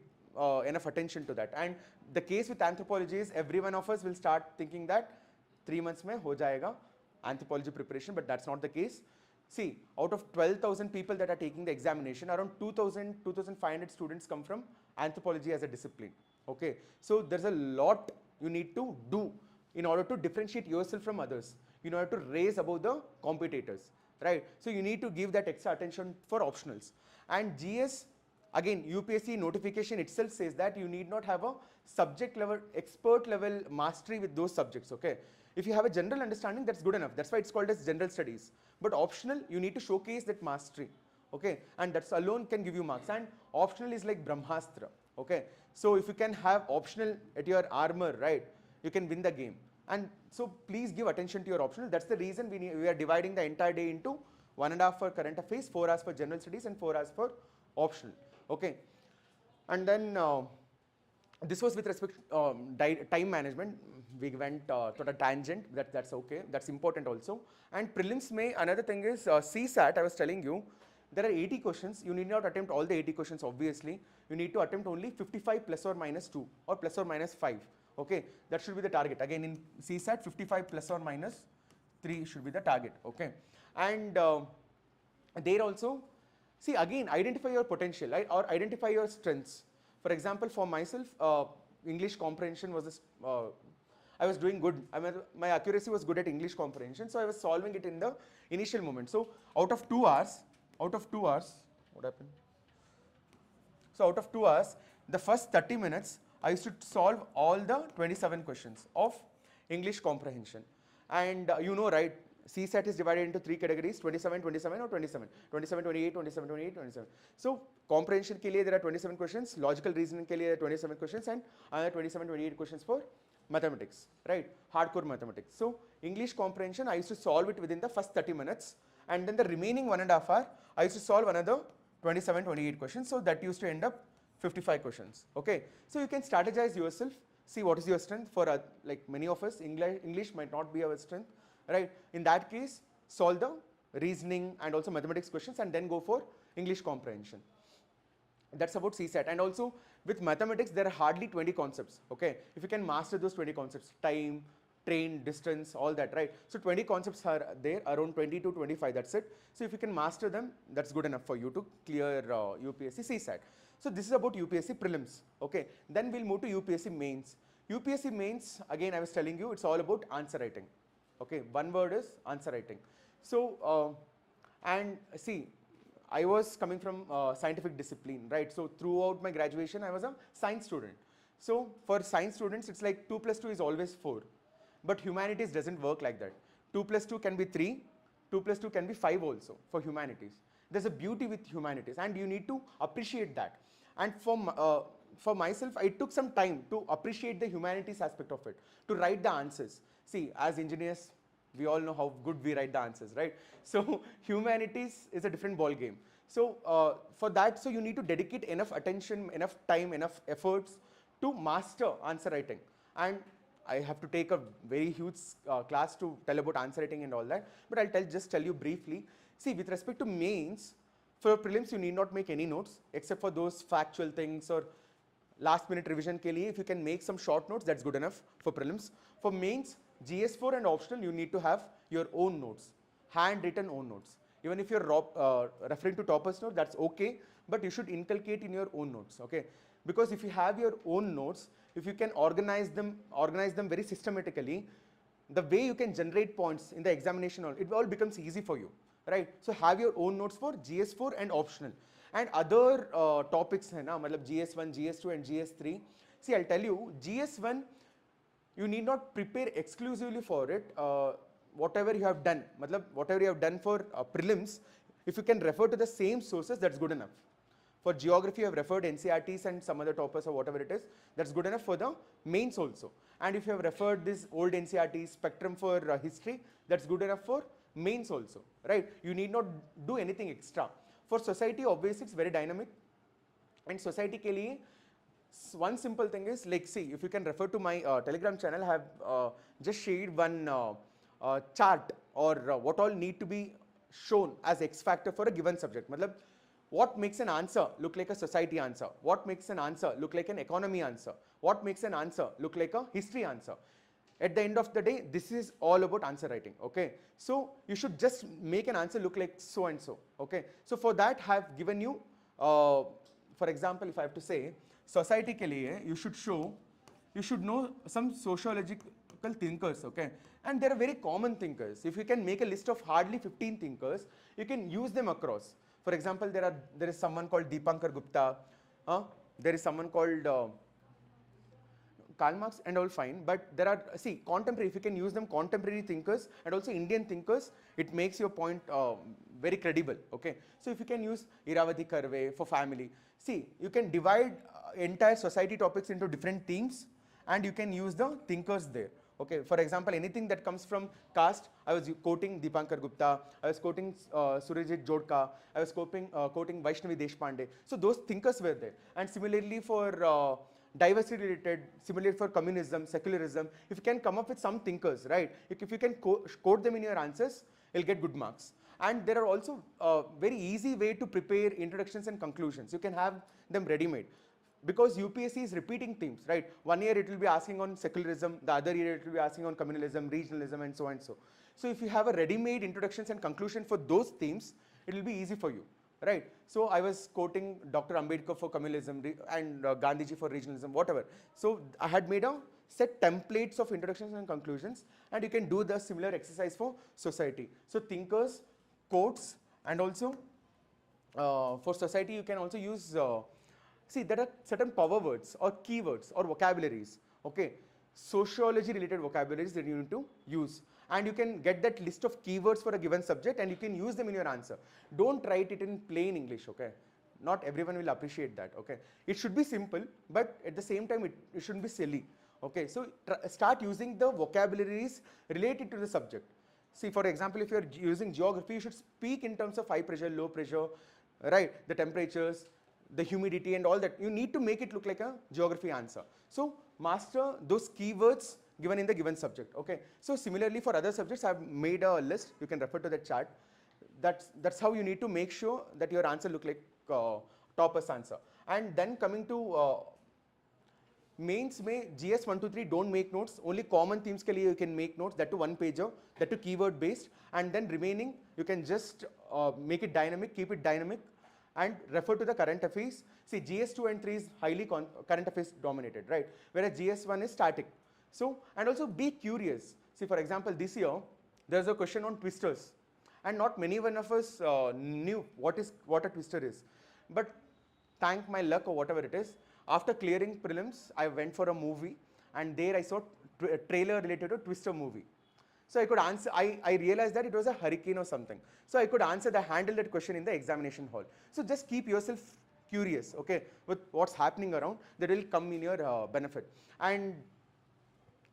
enough attention to that. And the case with anthropology is every one of us will start thinking that 3 months mein ho jayega anthropology preparation, but that's not the case. See, out of 12,000 people that are taking the examination, around 2,000, 2,500 students come from anthropology as a discipline, okay? So there's a lot you need to do in order to differentiate yourself from others, in order to raise above the competitors, right? So you need to give that extra attention for optionals. And GS, again, UPSC notification itself says that you need not have a subject level, expert level mastery with those subjects, okay? If you have a general understanding, that's good enough. That's why it's called as general studies. But optional, you need to showcase that mastery, okay? And that's alone can give you marks. And optional is like Brahmastra, okay? So if you can have optional at your armor, right, you can win the game. And so please give attention to your optional. That's the reason we are dividing the entire day into 1.5 for current affairs, 4 hours for general studies, and 4 hours for optional, okay? And then this was with respect to time management. We went to a tangent, that's okay, that's important also. And prelims may, another thing is CSAT, I was telling you, there are 80 questions. You need not attempt all the 80 questions, obviously. You need to attempt only 55 plus or minus 2 or plus or minus 5, okay? That should be the target. Again, in CSAT, 55 plus or minus 3 should be the target, okay? And there also, see, again, identify your potential, right? Or identify your strengths. For example, for myself, English comprehension was I was doing good. My accuracy was good at English comprehension, so I was solving it in the initial moment. So out of 2 hours, what happened? So out of 2 hours, the first 30 minutes, I used to solve all the 27 questions of English comprehension. And you know, right, CSAT is divided into 3 categories, 27, 27 or 27. 27, 28, 27, 28, 27. So comprehension ke liye there are 27 questions, logical reasoning ke liye there are 27 questions, and another 27, 28 questions for mathematics, right? Hardcore mathematics. So English comprehension, I used to solve it within the first 30 minutes, and then the remaining 1.5 hour, I used to solve another 27, 28 questions. So that used to end up 55 questions, okay? So you can strategize yourself, see what is your strength. For like many of us, English might not be our strength, right? In that case, solve the reasoning and also mathematics questions and then go for English comprehension. That's about CSAT. And also with mathematics, there are hardly 20 concepts, okay? If you can master those 20 concepts, time, train, distance, all that, right? So 20 concepts are there, around 20 to 25, that's it. So if you can master them, that's good enough for you to clear UPSC CSAT. So this is about UPSC prelims, okay? Then we'll move to UPSC mains. UPSC mains, again I was telling you, it's all about answer writing, okay? One word is answer writing. So, and see, I was coming from scientific discipline, right? So throughout my graduation, I was a science student. So for science students, it's like 2 plus 2 is always 4. But humanities doesn't work like that. 2 plus 2 can be 3, 2 plus 2 can be 5 also for humanities. There's a beauty with humanities and you need to appreciate that. And for myself, I took some time to appreciate the humanities aspect of it, to write the answers. See, as engineers, we all know how good we write the answers, right? So humanities is a different ball game. So for that, so you need to dedicate enough attention, enough time, enough efforts to master answer writing. And I have to take a very huge class to tell about answer writing and all that, but I'll just tell you briefly. See, with respect to mains, for prelims you need not make any notes except for those factual things or last minute revision ke liye, if you can make some short notes, that's good enough for prelims. For mains, GS4 and optional, you need to have your own notes, handwritten own notes. Even if you're referring to topper's note, that's okay, but you should inculcate in your own notes, okay? Because if you have your own notes, if you can organize them very systematically, the way you can generate points in the examination, it all becomes easy for you, right? So have your own notes for GS4 and optional. And other topics, GS1, GS2 and GS3. See, I'll tell you, GS1, you need not prepare exclusively for it. Whatever you have done, whatever you have done for prelims, if you can refer to the same sources, that's good enough. For geography, you have referred NCRTs and some other toppers or whatever it is, that's good enough for the mains also. And if you have referred this old NCRT spectrum for history, that's good enough for mains also, right? You need not do anything extra. For society, obviously, it's very dynamic. And society ke liye, one simple thing is, like, see, if you can refer to my Telegram channel, I have just shared one chart or what all need to be shown as X factor for a given subject. What makes an answer look like a society answer? What makes an answer look like an economy answer? What makes an answer look like a history answer? At the end of the day, this is all about answer writing, okay? So you should just make an answer look like so and so, okay? So for that, I have given you, for example, if I have to say, society ke liye, you should know some sociological thinkers, okay? And there are very common thinkers. If you can make a list of hardly 15 thinkers, you can use them across. For example, there is someone called Dipankar Gupta, there is someone called Karl Marx and all fine, but there are, see, contemporary, if you can use them, contemporary thinkers and also Indian thinkers, it makes your point very credible, okay? So if you can use Iravati Karve for family, see, you can divide entire society topics into different themes and you can use the thinkers there. Okay, for example, anything that comes from caste, I was quoting Dipankar Gupta, I was quoting Surajit Jodka, I was quoting Vaishnavi Deshpande. So those thinkers were there. And similarly for diversity related, similarly for communism, secularism, if you can come up with some thinkers, right? If you can quote them in your answers, you'll get good marks. And there are also very easy way to prepare introductions and conclusions. You can have them ready-made. Because UPSC is repeating themes, right? One year it will be asking on secularism, the other year it will be asking on communalism, regionalism, and so and so. So if you have a ready-made introductions and conclusion for those themes, it will be easy for you, right? So I was quoting Dr. Ambedkar for communalism and Gandhiji for regionalism, whatever. So I had made a set templates of introductions and conclusions, and you can do the similar exercise for society. So thinkers, quotes, and also for society you can also use see, there are certain power words or keywords or vocabularies, okay? Sociology related vocabularies that you need to use. And you can get that list of keywords for a given subject and you can use them in your answer. Don't write it in plain English, okay? Not everyone will appreciate that, okay? It should be simple, but at the same time, it shouldn't be silly, okay? So start using the vocabularies related to the subject. See, for example, if you're using geography, you should speak in terms of high pressure, low pressure, right? The temperatures, the humidity and all that. You need to make it look like a geography answer. So master those keywords given in the given subject, okay? So similarly for other subjects, I've made a list. You can refer to that chart. That's how you need to make sure that your answer look like topper's answer. And then coming to mains में GS 1 2 3 don't make notes, only common themes के लिए you can make notes, that to one pager, that to keyword based, and then remaining you can just make it dynamic, keep it dynamic, and refer to the current affairs. See, GS 2 and 3 is highly current affairs dominated, right? Whereas GS 1 is static. So, and also be curious. See, for example, this year there's a question on twisters, and not many one of us knew what a twister is. But thank my luck or whatever it is, after clearing prelims, I went for a movie, and there I saw a trailer related to Twister movie. So I could answer, I realized that it was a hurricane or something. So I could handle that question in the examination hall. So just keep yourself curious, okay, with what's happening around, that will come in your benefit. And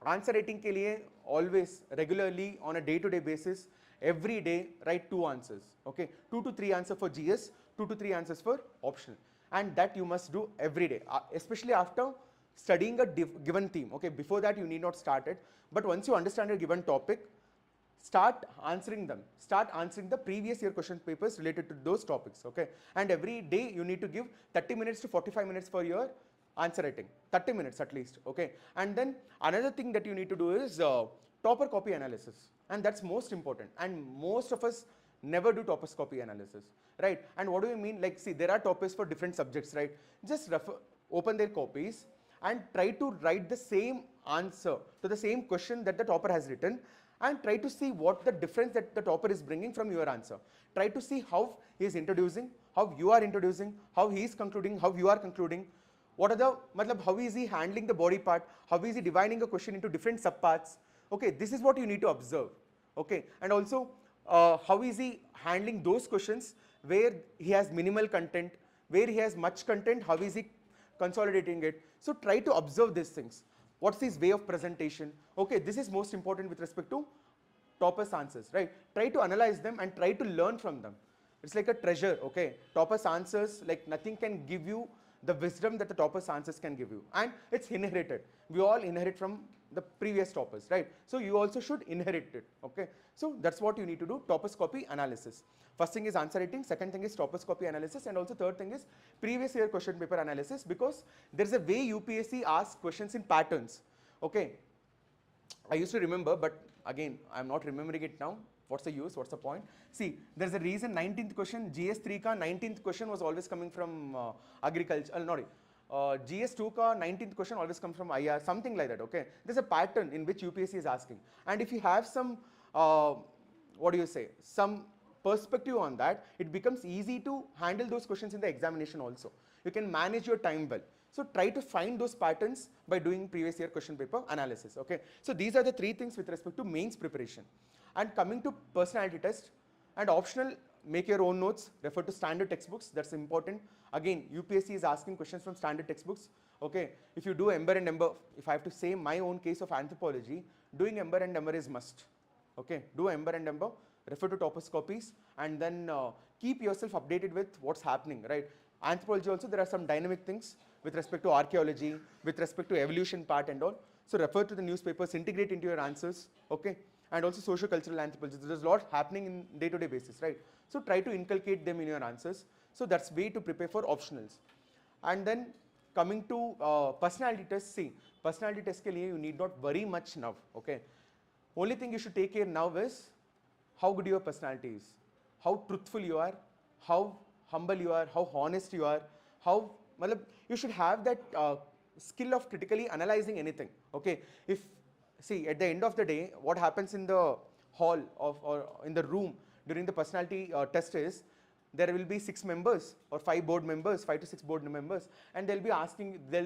answer writing ke liye, always, regularly, on a day-to-day basis, every day, write 2 answers, okay, 2 to 3 answers for GS, 2 to 3 answers for optional. And that you must do every day, especially after studying a given theme. Okay, before that you need not start it, but once you understand a given topic, start answering them. Start answering the previous year question papers related to those topics. Okay, and every day you need to give 30 minutes to 45 minutes for your answer writing. 30 minutes at least. Okay, and then another thing that you need to do is topper copy analysis, and that's most important. And most of us never do toppers copy analysis, right? And what do you mean? Like, see, there are toppers for different subjects, right? Just open their copies and try to write the same answer to the same question that the topper has written, and try to see what the difference that the topper is bringing from your answer. Try to see how he is introducing, how you are introducing, how he is concluding, how you are concluding. What are the, how is he handling the body part? How is he dividing a question into different subparts? Okay, this is what you need to observe. Okay, and also, how is he handling those questions where he has minimal content, where he has much content, how is he consolidating it? So try to observe these things. What's his way of presentation? Okay, this is most important with respect to toppers answers, right? Try to analyze them and try to learn from them. It's like a treasure, okay? Toppers answers, like nothing can give you the wisdom that the toppers answers can give you. And it's inherited. We all inherit from the previous toppers, right? So you also should inherit it, okay? So that's what you need to do, toppers copy analysis. First thing is answer writing, second thing is toppers copy analysis, and also third thing is previous year question paper analysis, because there's a way UPSC asks questions in patterns, okay? I used to remember, but again, I'm not remembering it now. What's the use? What's the point? See, there's a reason 19th question, GS3 ka 19th question was always coming from agriculture, GS2 ka 19th question always comes from IR, something like that, okay? There's a pattern in which UPSC is asking. And if you have some, some perspective on that, it becomes easy to handle those questions in the examination also. You can manage your time well. So try to find those patterns by doing previous year question paper analysis, okay? So these are the 3 things with respect to mains preparation. And coming to personality test and optional, make your own notes, refer to standard textbooks, that's important. Again, UPSC is asking questions from standard textbooks, okay? If you do Ember and Ember, if I have to say my own case of anthropology, doing Ember and Ember is must, okay? Do Ember and Ember, refer to toppers copies, and then keep yourself updated with what's happening, right? Anthropology also, there are some dynamic things with respect to archaeology, with respect to evolution part and all. So refer to the newspapers, integrate into your answers, okay? And also socio-cultural anthropology. There's a lot happening in day-to-day basis, right? So try to inculcate them in your answers. So that's way to prepare for optionals. And then coming to personality tests, see, personality test ke liye you need not worry much now, okay? Only thing you should take care now is how good your personality is, how truthful you are, how humble you are, how honest you are, how, you should have that skill of critically analyzing anything, okay? If, see, at the end of the day, what happens in the hall or in the room during the personality test is, there will be 6 members or 5 board members, 5 to 6 board members, and they'll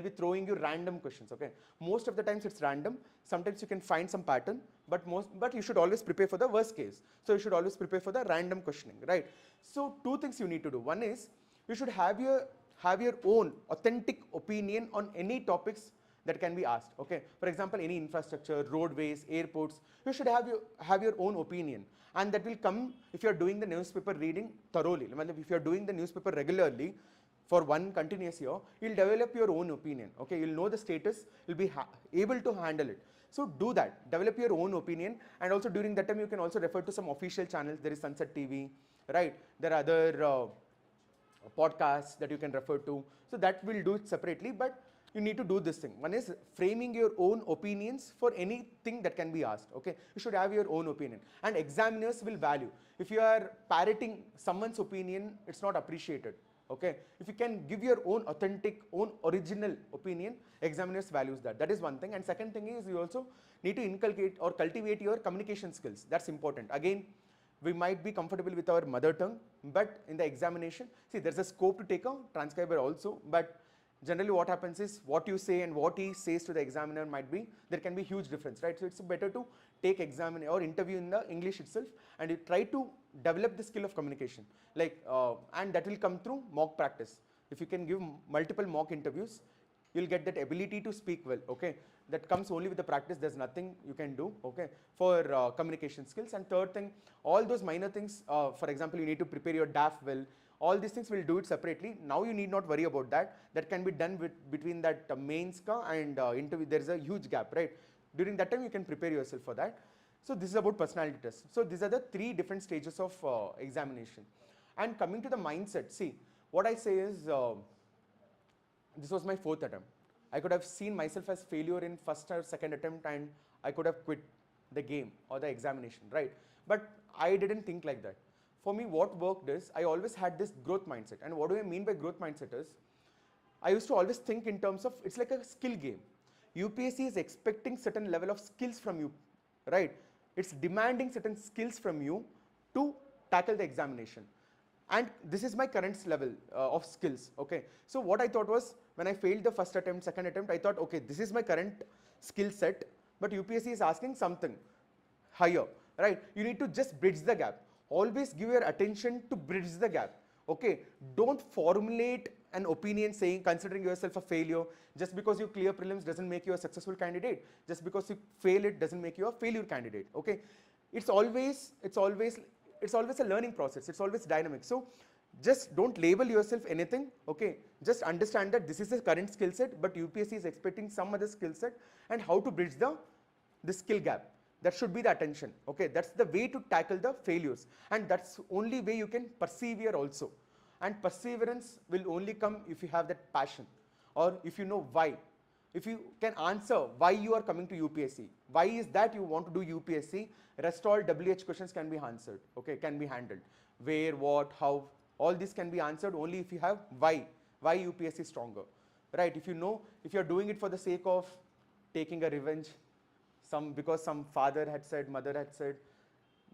be throwing you random questions, okay? Most of the times it's random. Sometimes you can find some pattern, but you should always prepare for the worst case. So you should always prepare for the random questioning, right? So 2 things you need to do. One is, you should have your own authentic opinion on any topics that can be asked, okay? For example, any infrastructure, roadways, airports, you should have your own opinion. And that will come if you're doing the newspaper reading thoroughly. If you're doing the newspaper regularly for one continuous year, you'll develop your own opinion, okay? You'll know the status, you'll be able to handle it. So do that, develop your own opinion, and also during that time you can also refer to some official channels. There is Sunset TV, right? There are other podcasts that you can refer to. So that will do it separately, but you need to do this thing. One is framing your own opinions for anything that can be asked. Okay, you should have your own opinion, and examiners will value. If you are parroting someone's opinion, it's not appreciated. Okay, if you can give your own authentic, own original opinion, examiners values that. That is one thing. And second thing is you also need to inculcate or cultivate your communication skills. That's important. Again, we might be comfortable with our mother tongue, but in the examination, see, there's a scope to take a transcriber also, but generally what happens is what you say and what he says to the examiner might be, there can be huge difference, right? So it's better to take exam or interview in the English itself, and you try to develop the skill of communication, like, and that will come through mock practice. If you can give multiple mock interviews, you'll get that ability to speak well, okay? That comes only with the practice. There's nothing you can do, okay, for communication skills. And third thing, all those minor things, for example, you need to prepare your DAF well. All these things we'll do it separately. Now you need not worry about that. That can be done between that mains and interview. There is a huge gap, right? During that time, you can prepare yourself for that. So this is about personality tests. So these are the 3 different stages of examination. And coming to the mindset, see, what I say is, this was my 4th attempt. I could have seen myself as failure in first or second attempt, and I could have quit the game or the examination, right? But I didn't think like that. For me, what worked is, I always had this growth mindset. And what do I mean by growth mindset is, I used to always think in terms of, it's like a skill game. UPSC is expecting certain level of skills from you, right? It's demanding certain skills from you to tackle the examination. And this is my current level of skills, okay? So what I thought was, when I failed the first attempt, second attempt, I thought, okay, this is my current skill set, but UPSC is asking something higher, right? You need to just bridge the gap. Always give your attention to bridge the gap, okay? Don't formulate an opinion saying, considering yourself a failure. Just because you clear prelims doesn't make you a successful candidate. Just because you fail it doesn't make you a failure candidate, okay? It's always a learning process. It's always dynamic. So just don't label yourself anything, okay? Just understand that this is the current skill set, but UPSC is expecting some other skill set, and how to bridge the skill gap. That should be the attention, okay? That's the way to tackle the failures, and that's only way you can persevere also. And perseverance will only come if you have that passion, or if you know why. If you can answer why you are coming to UPSC, why is that you want to do UPSC, rest all WH questions can be answered, okay, can be handled. Where, what, how, all this can be answered only if you have why UPSC is stronger, right? If you know, if you're doing it for the sake of taking a revenge, because some father had said, mother had said,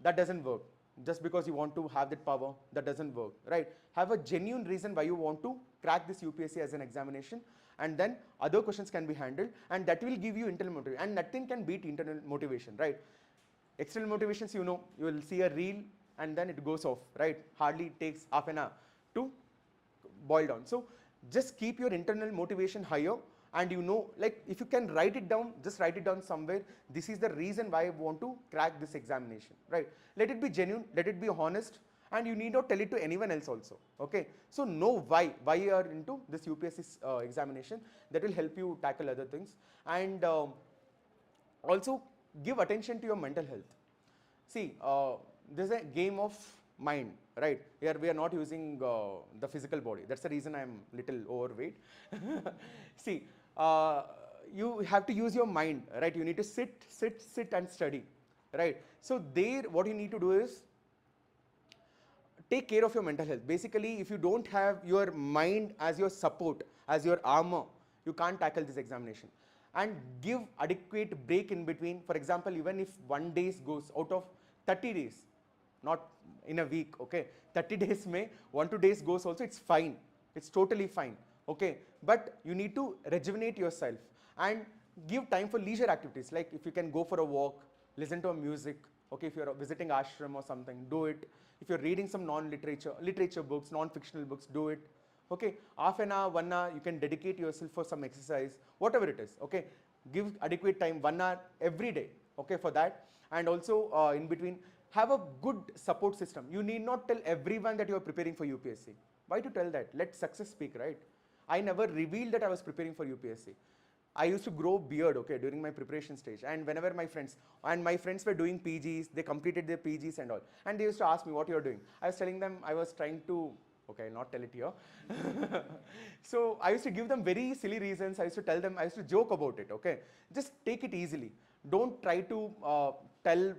that doesn't work. Just because you want to have that power, that doesn't work, right? Have a genuine reason why you want to crack this UPSC as an examination, and then other questions can be handled, and that will give you internal motivation, and nothing can beat internal motivation, right? External motivations, you know, you will see a reel and then it goes off, right? Hardly takes half an hour to boil down. So just keep your internal motivation higher, and you know, like, if you can write it down, just write it down somewhere. This is the reason why I want to crack this examination, right? Let it be genuine, let it be honest, and you need not tell it to anyone else also, okay? So know why you are into this UPSC examination. That will help you tackle other things. And also give attention to your mental health. See, there's a game of mind, right? Here we are not using the physical body. That's the reason I'm little overweight. See, you have to use your mind, right? You need to sit and study, right? So there, what you need to do is take care of your mental health. Basically, if you don't have your mind as your support, as your armor, you can't tackle this examination. And give adequate break in between. For example, even if 1 day goes out of 30 days, not in a week, okay? 30 days may, 1-2 days goes also, it's fine. It's totally fine, okay? But you need to rejuvenate yourself and give time for leisure activities. Like if you can go for a walk, listen to a music, okay? If you're visiting ashram or something, do it. If you're reading some literature books, non-fictional books, do it. Okay, half an hour, 1 hour, you can dedicate yourself for some exercise, whatever it is, okay? Give adequate time, 1 hour every day, okay, for that. And also in between, have a good support system. You need not tell everyone that you are preparing for UPSC. Why to tell that? Let success speak, right? I never revealed that I was preparing for UPSC. I used to grow beard, okay, during my preparation stage. And whenever my friends were doing PGs, they completed their PGs and all. And they used to ask me what you're doing. I was telling them I was trying to Okay, I'll not tell it here. So I used to give them very silly reasons. I used to tell them, I used to joke about it, okay? Just take it easily. Don't try to tell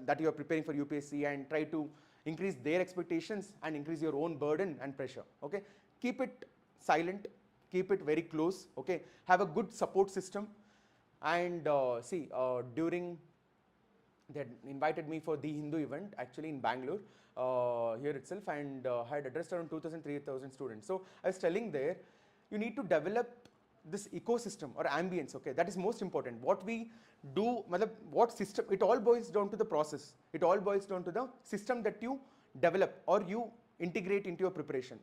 that you're preparing for UPSC and try to increase their expectations and increase your own burden and pressure, okay? Keep it silent, keep it very close, okay? Have a good support system. And during, they had invited me for the Hindu event actually in Bangalore here itself, and had addressed around 2,000, 3,000 students. So I was telling there, you need to develop this ecosystem or ambience, okay? That is most important. What we do, what system, it all boils down to the process. It all boils down to the system that you develop or you integrate into your preparation.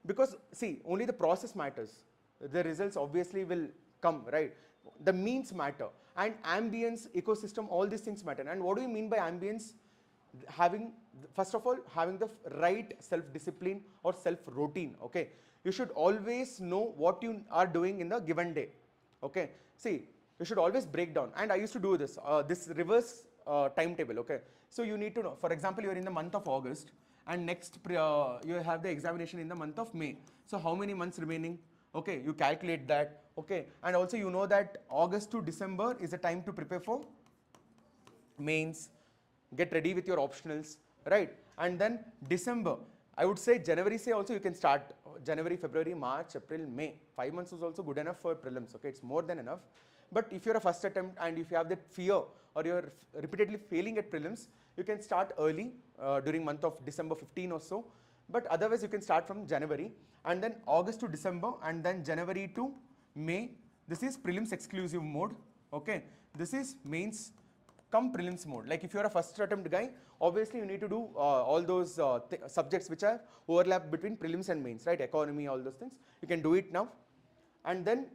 Because see, only the process matters. The results obviously will come, right? The means matter, and ambience, ecosystem, all these things matter. And what do you mean by ambience? First of all, having the right self-discipline or self-routine, okay? You should always know what you are doing in the given day, okay? See, you should always break down. And I used to do this, this reverse timetable, okay? So you need to know, for example, you are in the month of August, and next you have the examination in the month of May. So how many months remaining? Okay, you calculate that, okay? And also you know that August to December is a time to prepare for mains, get ready with your optionals, right? And then December, I would say January say also you can start January, February, March, April, May. 5 months is also good enough for prelims, okay? It's more than enough. But if you're a first attempt and if you have that fear or you're repeatedly failing at prelims, you can start early during month of December 15 or so. But otherwise you can start from January, and then August to December, and then January to May. This is prelims exclusive mode, okay? This is mains come prelims mode. Like if you're a first attempt guy, obviously you need to do all those subjects which are overlap between prelims and mains, right? Economy, all those things. You can do it now. And then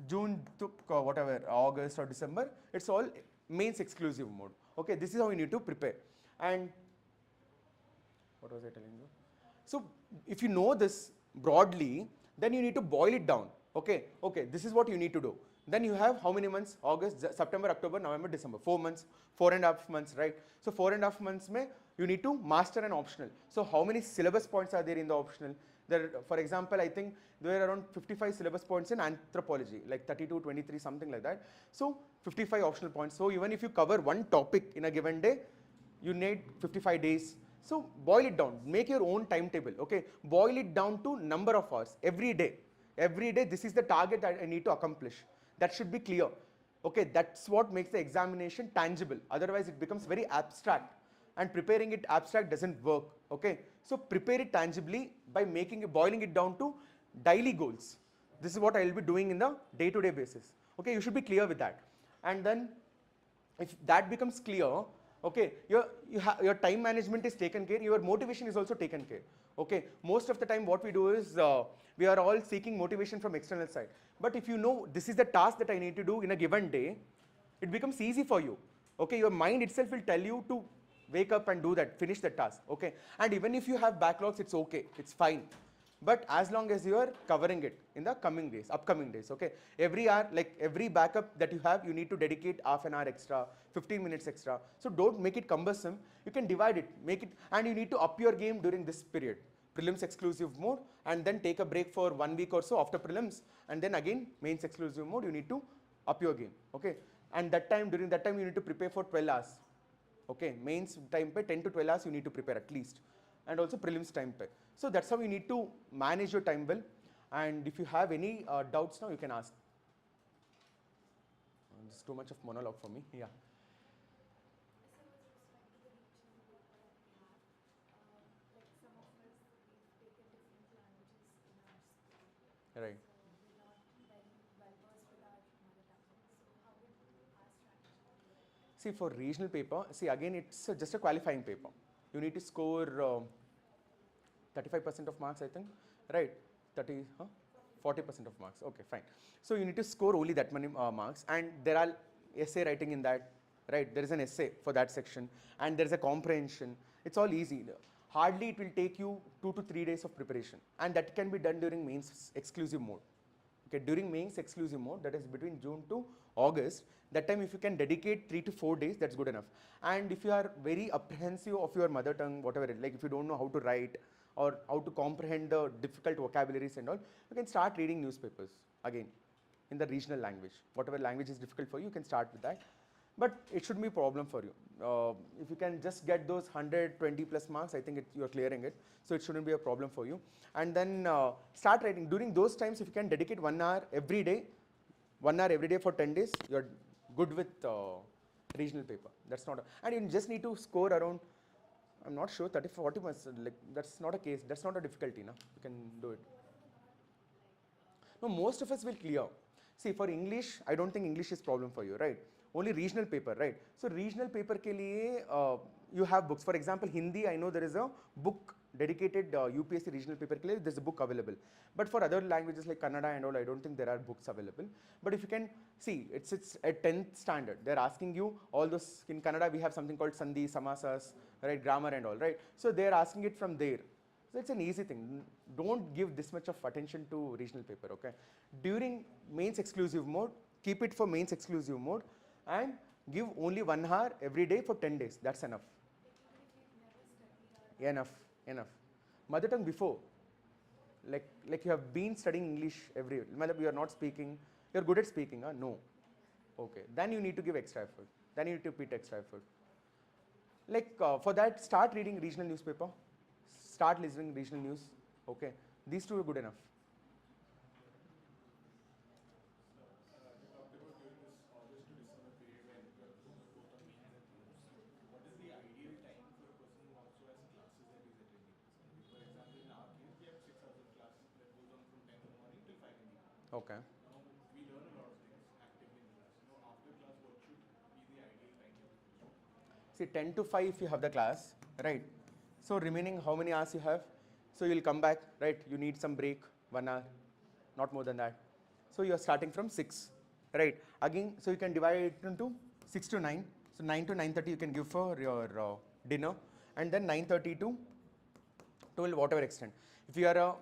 June to whatever, August or December, it's all mains exclusive mode. Okay, this is how you need to prepare. And what was I telling you? So if you know this broadly, then you need to boil it down. Okay, this is what you need to do. Then you have how many months? August, September, October, November, December. 4 months, 4.5 months, right? So 4.5 months mein you need to master an optional. So how many syllabus points are there in the optional? There, for example, I think there are around 55 syllabus points in anthropology, like 32, 23, something like that. So 55 optional points. So even if you cover one topic in a given day, you need 55 days. So boil it down, make your own timetable, okay? Boil it down to number of hours every day. Every day, this is the target that I need to accomplish. That should be clear. Okay, that's what makes the examination tangible. Otherwise, it becomes very abstract. And preparing it abstract doesn't work. Okay, so prepare it tangibly by boiling it down to daily goals. This is what I will be doing in the day-to-day basis. Okay, you should be clear with that. And then, if that becomes clear, okay, your time management is taken care, your motivation is also taken care. Okay, most of the time what we do is we are all seeking motivation from external side. But if you know this is the task that I need to do in a given day, it becomes easy for you. Okay, your mind itself will tell you to wake up and do that, finish the task. Okay, and even if you have backlogs, it's okay, it's fine. But as long as you are covering it in the upcoming days, okay? Every hour, like every backup that you have, you need to dedicate half an hour extra, 15 minutes extra. So don't make it cumbersome. You can divide it, make it, and you need to up your game during this period. Prelims exclusive mode, and then take a break for 1 week or so after prelims, and then again mains exclusive mode, you need to up your game, okay? And during that time, you need to prepare for 12 hours. Okay, mains time pay 10 to 12 hours you need to prepare at least, and also prelims time pay. So that's how you need to manage your time well. And if you have any doubts now, you can ask. It's too much of monologue for me. Yeah. Right. See, for regional paper, see again it's just a qualifying paper. You need to score 35% of marks, I think, right? 40% of marks. Okay, fine. So you need to score only that many marks, and there are essay writing in that, right? There is an essay for that section, and there is a comprehension. It's all easy. Hardly it will take you 2 to 3 days of preparation, and that can be done during mains exclusive mode. Okay, during mains exclusive mode, that is between June to August, that time if you can dedicate 3 to 4 days, that's good enough. And if you are very apprehensive of your mother tongue, whatever it is, like if you don't know how to write or how to comprehend the difficult vocabularies and all, you can start reading newspapers again in the regional language. Whatever language is difficult for you, you can start with that. But it shouldn't be a problem for you. If you can just get those 120 plus marks, I think you're clearing it. So it shouldn't be a problem for you. And then start writing. During those times, if you can dedicate 1 hour every day, 1 hour every day for 10 days, you're good with regional paper. That's not, and you just need to score around, I'm not sure, 30, 40%. Like, that's not a case. That's not a difficulty. No? You can do it. No, most of us will clear. See, for English, I don't think English is problem for you, right? Only regional paper, right? So regional paper ke liye, you have books. For example, Hindi, I know there is a book dedicated UPSC regional paper ke liye, there's a book available. But for other languages like Kannada and all, I don't think there are books available. But if you can see, it's at 10th standard. They're asking you all those, in Kannada we have something called Sandhi, Samasas, right? Grammar and all, right? So they're asking it from there. So it's an easy thing. Don't give this much of attention to regional paper, okay? During mains exclusive mode, keep it for mains exclusive mode and give only 1 hour every day for 10 days. That's enough. Enough. Mother tongue before. Like you have been studying English every, you are not speaking, you're good at speaking, huh? No. Okay. Then you need to give extra effort. Then you need to put extra effort. Like for that, start reading regional newspaper. Start listening regional news. Okay. These two are good enough. Okay. Now we learn a lot of things actively in class. Now after class, what should be the ideal time? See, 10 to 5 if you have the class, right? So remaining how many hours you have? So you'll come back, right? You need some break, 1 hour, not more than that. So you're starting from 6, right? Again, so you can divide it into 6 to 9. So 9 to 9:30 you can give for your dinner, and then 9:30 to 12, whatever extent. If you are a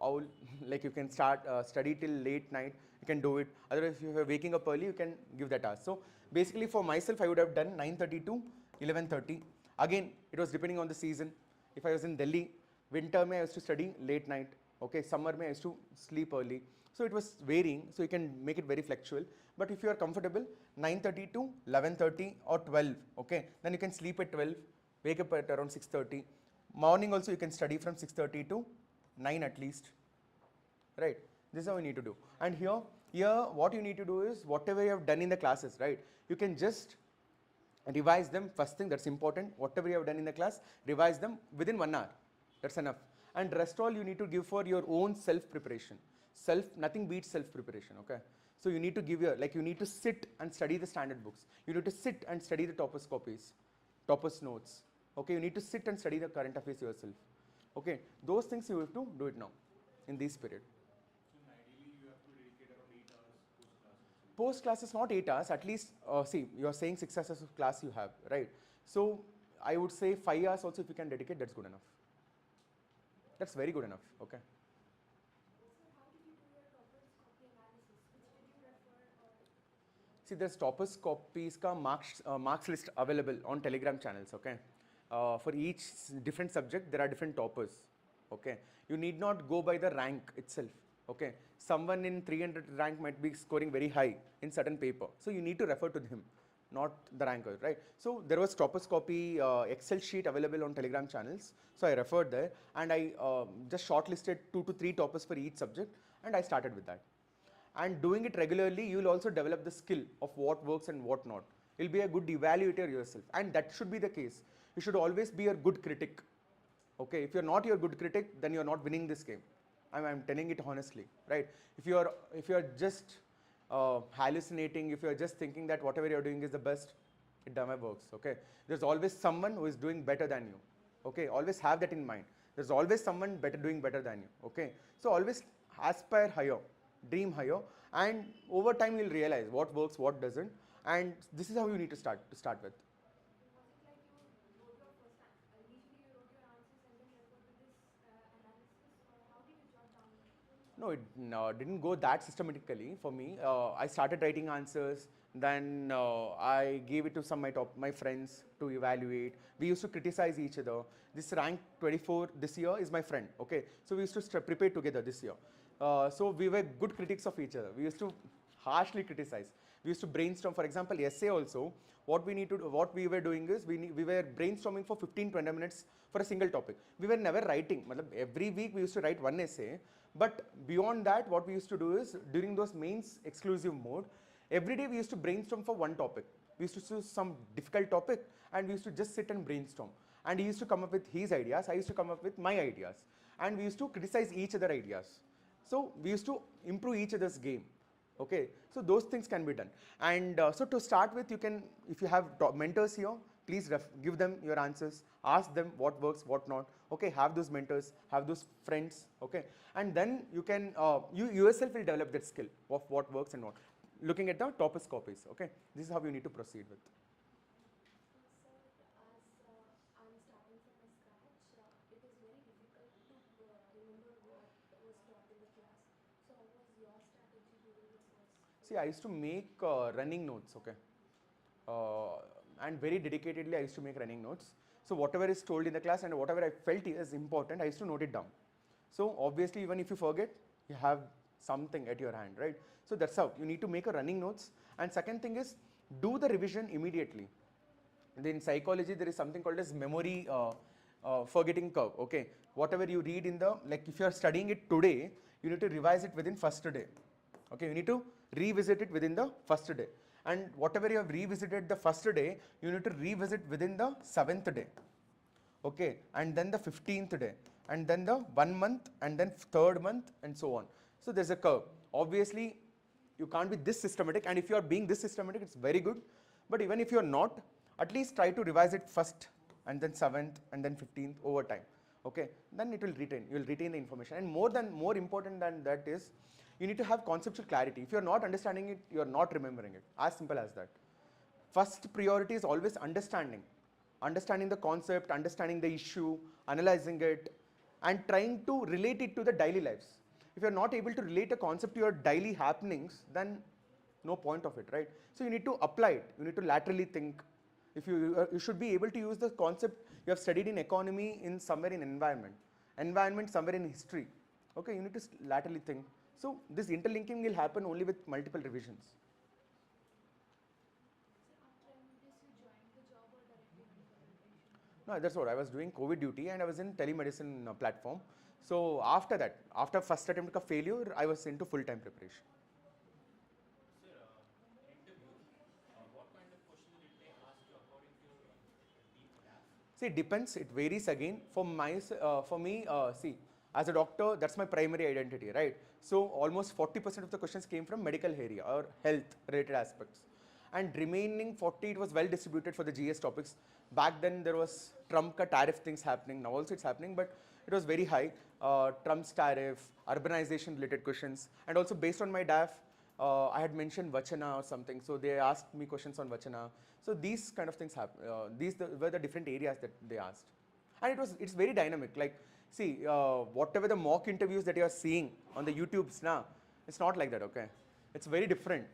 owl, like you can start study till late night, you can do it. Otherwise, if you are waking up early, you can give that task. So basically for myself, I would have done 9:30 to 11:30. Again, it was depending on the season. If I was in Delhi, winter I used to study late night. Okay, summer I used to sleep early. So it was varying, so you can make it very fluctual. But if you are comfortable, 9:30 to 11:30 or 12, okay, then you can sleep at 12, wake up at around 6:30. Morning also you can study from 6:30 to 9 at least, right? This is how you need to do. And here what you need to do is whatever you have done in the classes, right? You can just revise them. First thing, that's important. Whatever you have done in the class, revise them within 1 hour. That's enough. And rest all you need to give for your own self-preparation. Nothing beats self-preparation, okay? So you need to give you need to sit and study the standard books. You need to sit and study the toppers copies, toppers notes. Okay, you need to sit and study the current affairs yourself. Okay, those things you have to do it now, in this period. So ideally, you have to dedicate around 8 hours Post class is not 8 hours, at least, see, you are saying 6 hours of class you have, right? So I would say 5 hours also if you can dedicate, that's good enough. That's very good enough, okay? See, there's toppers copies ka marks list available on Telegram channels, okay? For each different subject, there are different toppers, okay? You need not go by the rank itself, okay? Someone in 300 rank might be scoring very high in certain paper. So you need to refer to him, not the ranker, right? So there was toppers copy Excel sheet available on Telegram channels. So I referred there and I just shortlisted 2 to 3 toppers for each subject and I started with that. And doing it regularly, you will also develop the skill of what works and what not. You'll be a good evaluator yourself, and that should be the case. You should always be a good critic. Okay, if you're not your good critic, then you're not winning this game. I'm telling it honestly, right? If you're just hallucinating, if you're just thinking that whatever you're doing is the best, it never works. Okay, there's always someone who is doing better than you. Okay, always have that in mind. There's always someone doing better than you. Okay, so always aspire higher. Dream higher, and over time you'll realize what works, what doesn't, and this is how you need to start with. Was it like you wrote your first initially you wrote your answers and then referred to this analysis, or how did you jot down? No, it didn't go that systematically for me. I started writing answers, then I gave it to some of my friends to evaluate. We used to criticize each other. This rank 24 this year is my friend. Okay, so we used to prepare together this year. So we were good critics of each other. We used to harshly criticize. We used to brainstorm. For example, essay also. What we were doing is we were brainstorming for 15-20 minutes for a single topic. We were never writing. Every week we used to write one essay. But beyond that, what we used to do is during those mains exclusive mode, every day we used to brainstorm for one topic. We used to choose some difficult topic and we used to just sit and brainstorm. And he used to come up with his ideas. I used to come up with my ideas. And we used to criticize each other ideas. So we used to improve each other's game. Okay, so those things can be done. And so to start with, you can, if you have mentors here, please give them your answers, ask them what works, what not. Okay, have those mentors, have those friends. Okay, and then you can, you yourself will develop that skill of what works and not. Looking at the toppest copies. Okay, this is how you need to proceed with. Sir, as I'm starting from the scratch, it is very difficult to remember what was taught in the class. So how was your strategy during the first? See, I used to make running notes, okay. And very dedicatedly, I used to make running notes. So whatever is told in the class and whatever I felt is important, I used to note it down. So obviously, even if you forget, you have something at your hand, right? So that's how you need to make a running notes. And second thing is, do the revision immediately. And in psychology, there is something called as memory forgetting curve, okay. Whatever you read in the, like if you are studying it today, you need to revise it within first day. Okay, you need to revisit it within the first day. And whatever you have revisited the first day, you need to revisit within the 7th day. Okay, and then the 15th day, and then the 1 month, and then 3rd month, and so on. So there's a curve. Obviously, you can't be this systematic, and if you are being this systematic, it's very good. But even if you are not, at least try to revise it first, and then 7th, and then 15th over time. Okay, then it will retain. You will retain the information. And more important than that is, you need to have conceptual clarity. If you are not understanding it, you are not remembering it. As simple as that. First priority is always understanding. Understanding the concept, understanding the issue, analyzing it, and trying to relate it to the daily lives. If you're not able to relate a concept to your daily happenings, then no point of it, right? So you need to apply it. You need to laterally think. If you should be able to use the concept you have studied in economy in somewhere in environment somewhere in history. Okay, you need to laterally think. So this interlinking will happen only with multiple revisions. So after MBBS, you joined the job or directly went for preparation? No, that's what I was doing COVID duty and I was in telemedicine platform. So after that, after first attempt of failure, I was into full-time preparation. Sir, interviews, what kind of questions did they ask you according to your deep dive? See, it depends. It varies again. For me, see, as a doctor, that's my primary identity, right? So almost 40% of the questions came from medical area or health-related aspects, and remaining 40 it was well distributed for the GS topics. Back then there was Trump ka tariff things happening. Now also it's happening, but it was very high. Trump's tariff, urbanization-related questions, and also based on my DAF, I had mentioned Vachana or something, so they asked me questions on Vachana. So these kind of things happen. Were the different areas that they asked, and it's very dynamic. Like, see, whatever the mock interviews that you are seeing on the YouTubes now, it's not like that. Okay, it's very different.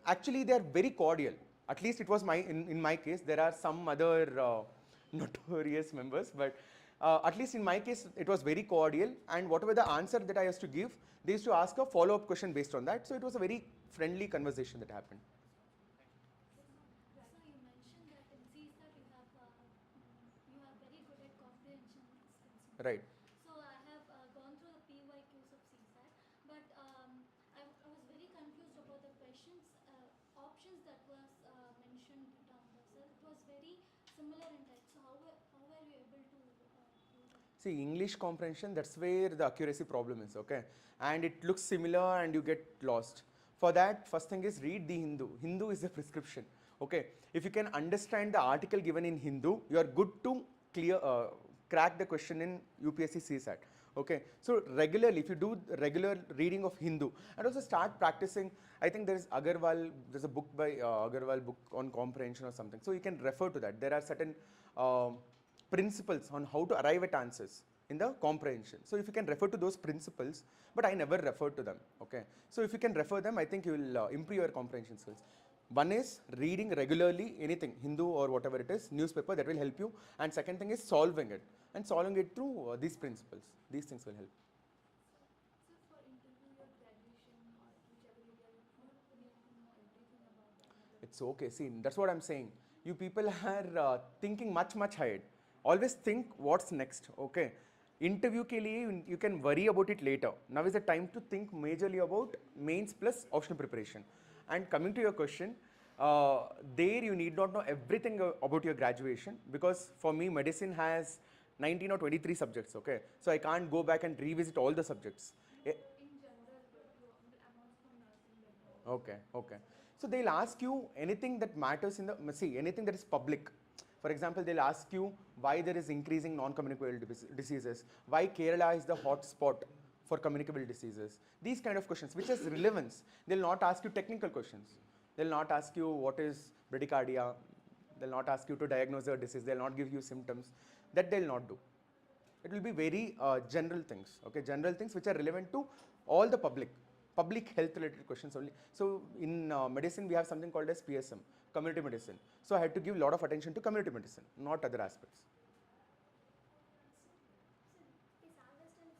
Actually they are very cordial. At least it was in my case. There are some other notorious members, but at least in my case, it was very cordial, and whatever the answer that I used to give, they used to ask a follow-up question based on that. So it was a very friendly conversation that happened. So you mentioned that in CSAT you have very good at comprehension skills. Right. So I have gone through the PYQs of CSAT, but I was very confused about the questions, options that was mentioned down there. So it was very similar in type. So how were you able to do that? See, English comprehension, that's where the accuracy problem is, okay? And it looks similar and you get lost. For that, first thing is read the Hindu. Hindu is a prescription, okay? If you can understand the article given in Hindu, you are good to crack the question in UPSC CSAT, okay? So regularly, if you do regular reading of Hindu, and also start practicing, I think there's Agarwal, there's a book by Agarwal book on comprehension or something. So you can refer to that. There are certain principles on how to arrive at answers. in the comprehension. So if you can refer to those principles, but I never refer to them, okay. So if you can refer them, I think you will improve your comprehension skills. One is reading regularly anything, Hindu or whatever it is, newspaper, that will help you. And second thing is solving it, and solving it through these principles. These things will help. So for interview or graduation or whichever you are, you need to know everything about that. It's okay. See, that's what I'm saying. You people are thinking much ahead. Always think what's next, okay. Interview ke liye you can worry about it later. Now is the time to think majorly about mains plus optional preparation. And coming to your question, there you need not know everything about your graduation, because for me medicine has 19 or 23 subjects, okay. So I can't go back and revisit all the subjects. In general, I'm also from nursing background. Okay, okay. So they'll ask you anything that matters in the, see, anything that is public. For example, they'll ask you why there is increasing non-communicable diseases, why Kerala is the hot spot for communicable diseases. These kind of questions, which has relevance. They'll not ask you technical questions. They'll not ask you what is bradycardia. They'll not ask you to diagnose a disease. They'll not give you symptoms. That they'll not do. It will be very general things, okay? General things which are relevant to all the public health related questions only. So in medicine, we have something called as PSM, community medicine. So I had to give a lot of attention to community medicine, not other aspects. This August and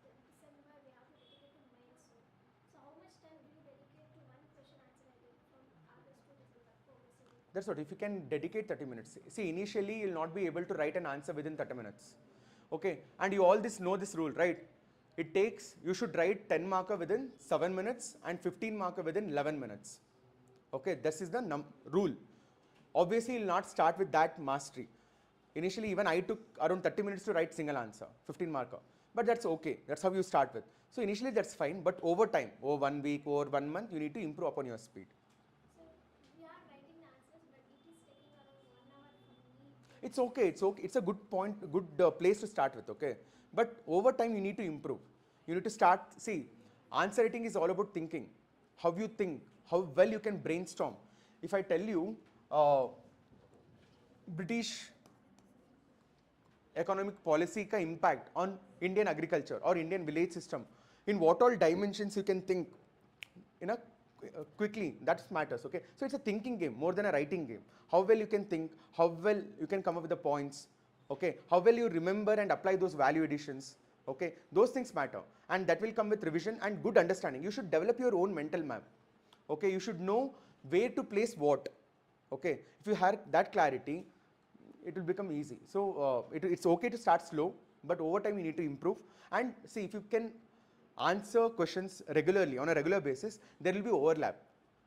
to December we have to dedicate to mains. So how much time do you dedicate to one question answer writing from August to December progressively? That's what, if you can dedicate 30 minutes. See, initially you'll not be able to write an answer within 30 minutes. Okay, and you all know this rule, right? It takes, you should write 10 marker within 7 minutes and 15 marker within 11 minutes. Okay, this is the rule. Obviously, you'll not start with that mastery. Initially, even I took around 30 minutes to write single answer, 15 marker. But that's okay, that's how you start with. So initially that's fine, but over time, over 1 week, over 1 month, you need to improve upon your speed. So we are writing the answers, but it is taking around 1 hour for me. It's okay, it's okay. It's a good point, good place to start with, okay? But over time, you need to improve. You need to start, see, answer writing is all about thinking. How you think, how well you can brainstorm. If I tell you, British economic policy ka impact on Indian agriculture or Indian village system, in what all dimensions you can think, in a quickly, that matters, okay? So it's a thinking game more than a writing game. How well you can think, how well you can come up with the points, okay? How well you remember and apply those value additions, okay? Those things matter, and that will come with revision and good understanding. You should develop your own mental map, okay? You should know where to place what, okay? If you have that clarity, it will become easy. So it's okay to start slow, but over time you need to improve. And see, if you can answer questions regularly on a regular basis, there will be overlap,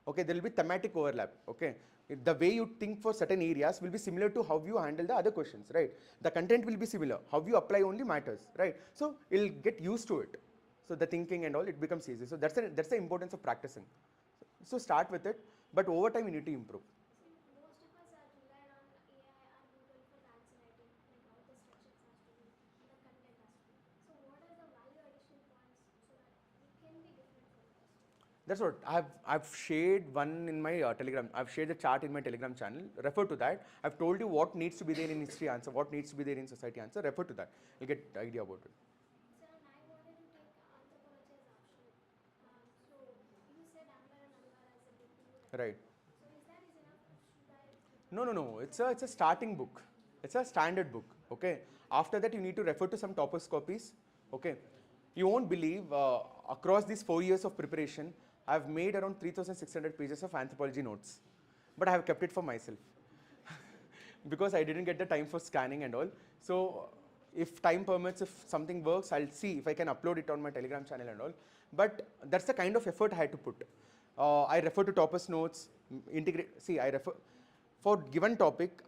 okay? There will be thematic overlap, okay? The way you think for certain areas will be similar to how you handle the other questions, right? The content will be similar. How you apply only matters, right? So you'll get used to it. So the thinking and all, it becomes easy. So that's the importance of practicing. So start with it, but over time you need to improve. Most of us are relied on AI or Google for the answer writing, like how the structures has to be, the content has to be. So what are the value addition points so that we can be different from the rest? That's what I've shared one in my Telegram. I've shared the chart in my Telegram channel. Refer to that. I've told you what needs to be there in history answer, what needs to be there in society answer. Refer to that. You'll get idea about it. Sir, and I wanted to take anthropology as optional. So you said Amber and Alvar as a book. Right. So is that is enough? Should I? No. It's a starting book. It's a standard book. Okay. After that, you need to refer to some toppers copies. Okay. You won't believe across these 4 years of preparation, I've made around 3,600 pages of anthropology notes, but I have kept it for myself because I didn't get the time for scanning and all. So if time permits, if something works, I'll see if I can upload it on my Telegram channel and all. But that's the kind of effort I had to put. I refer to toppers notes, integrate. See, I refer for given topic.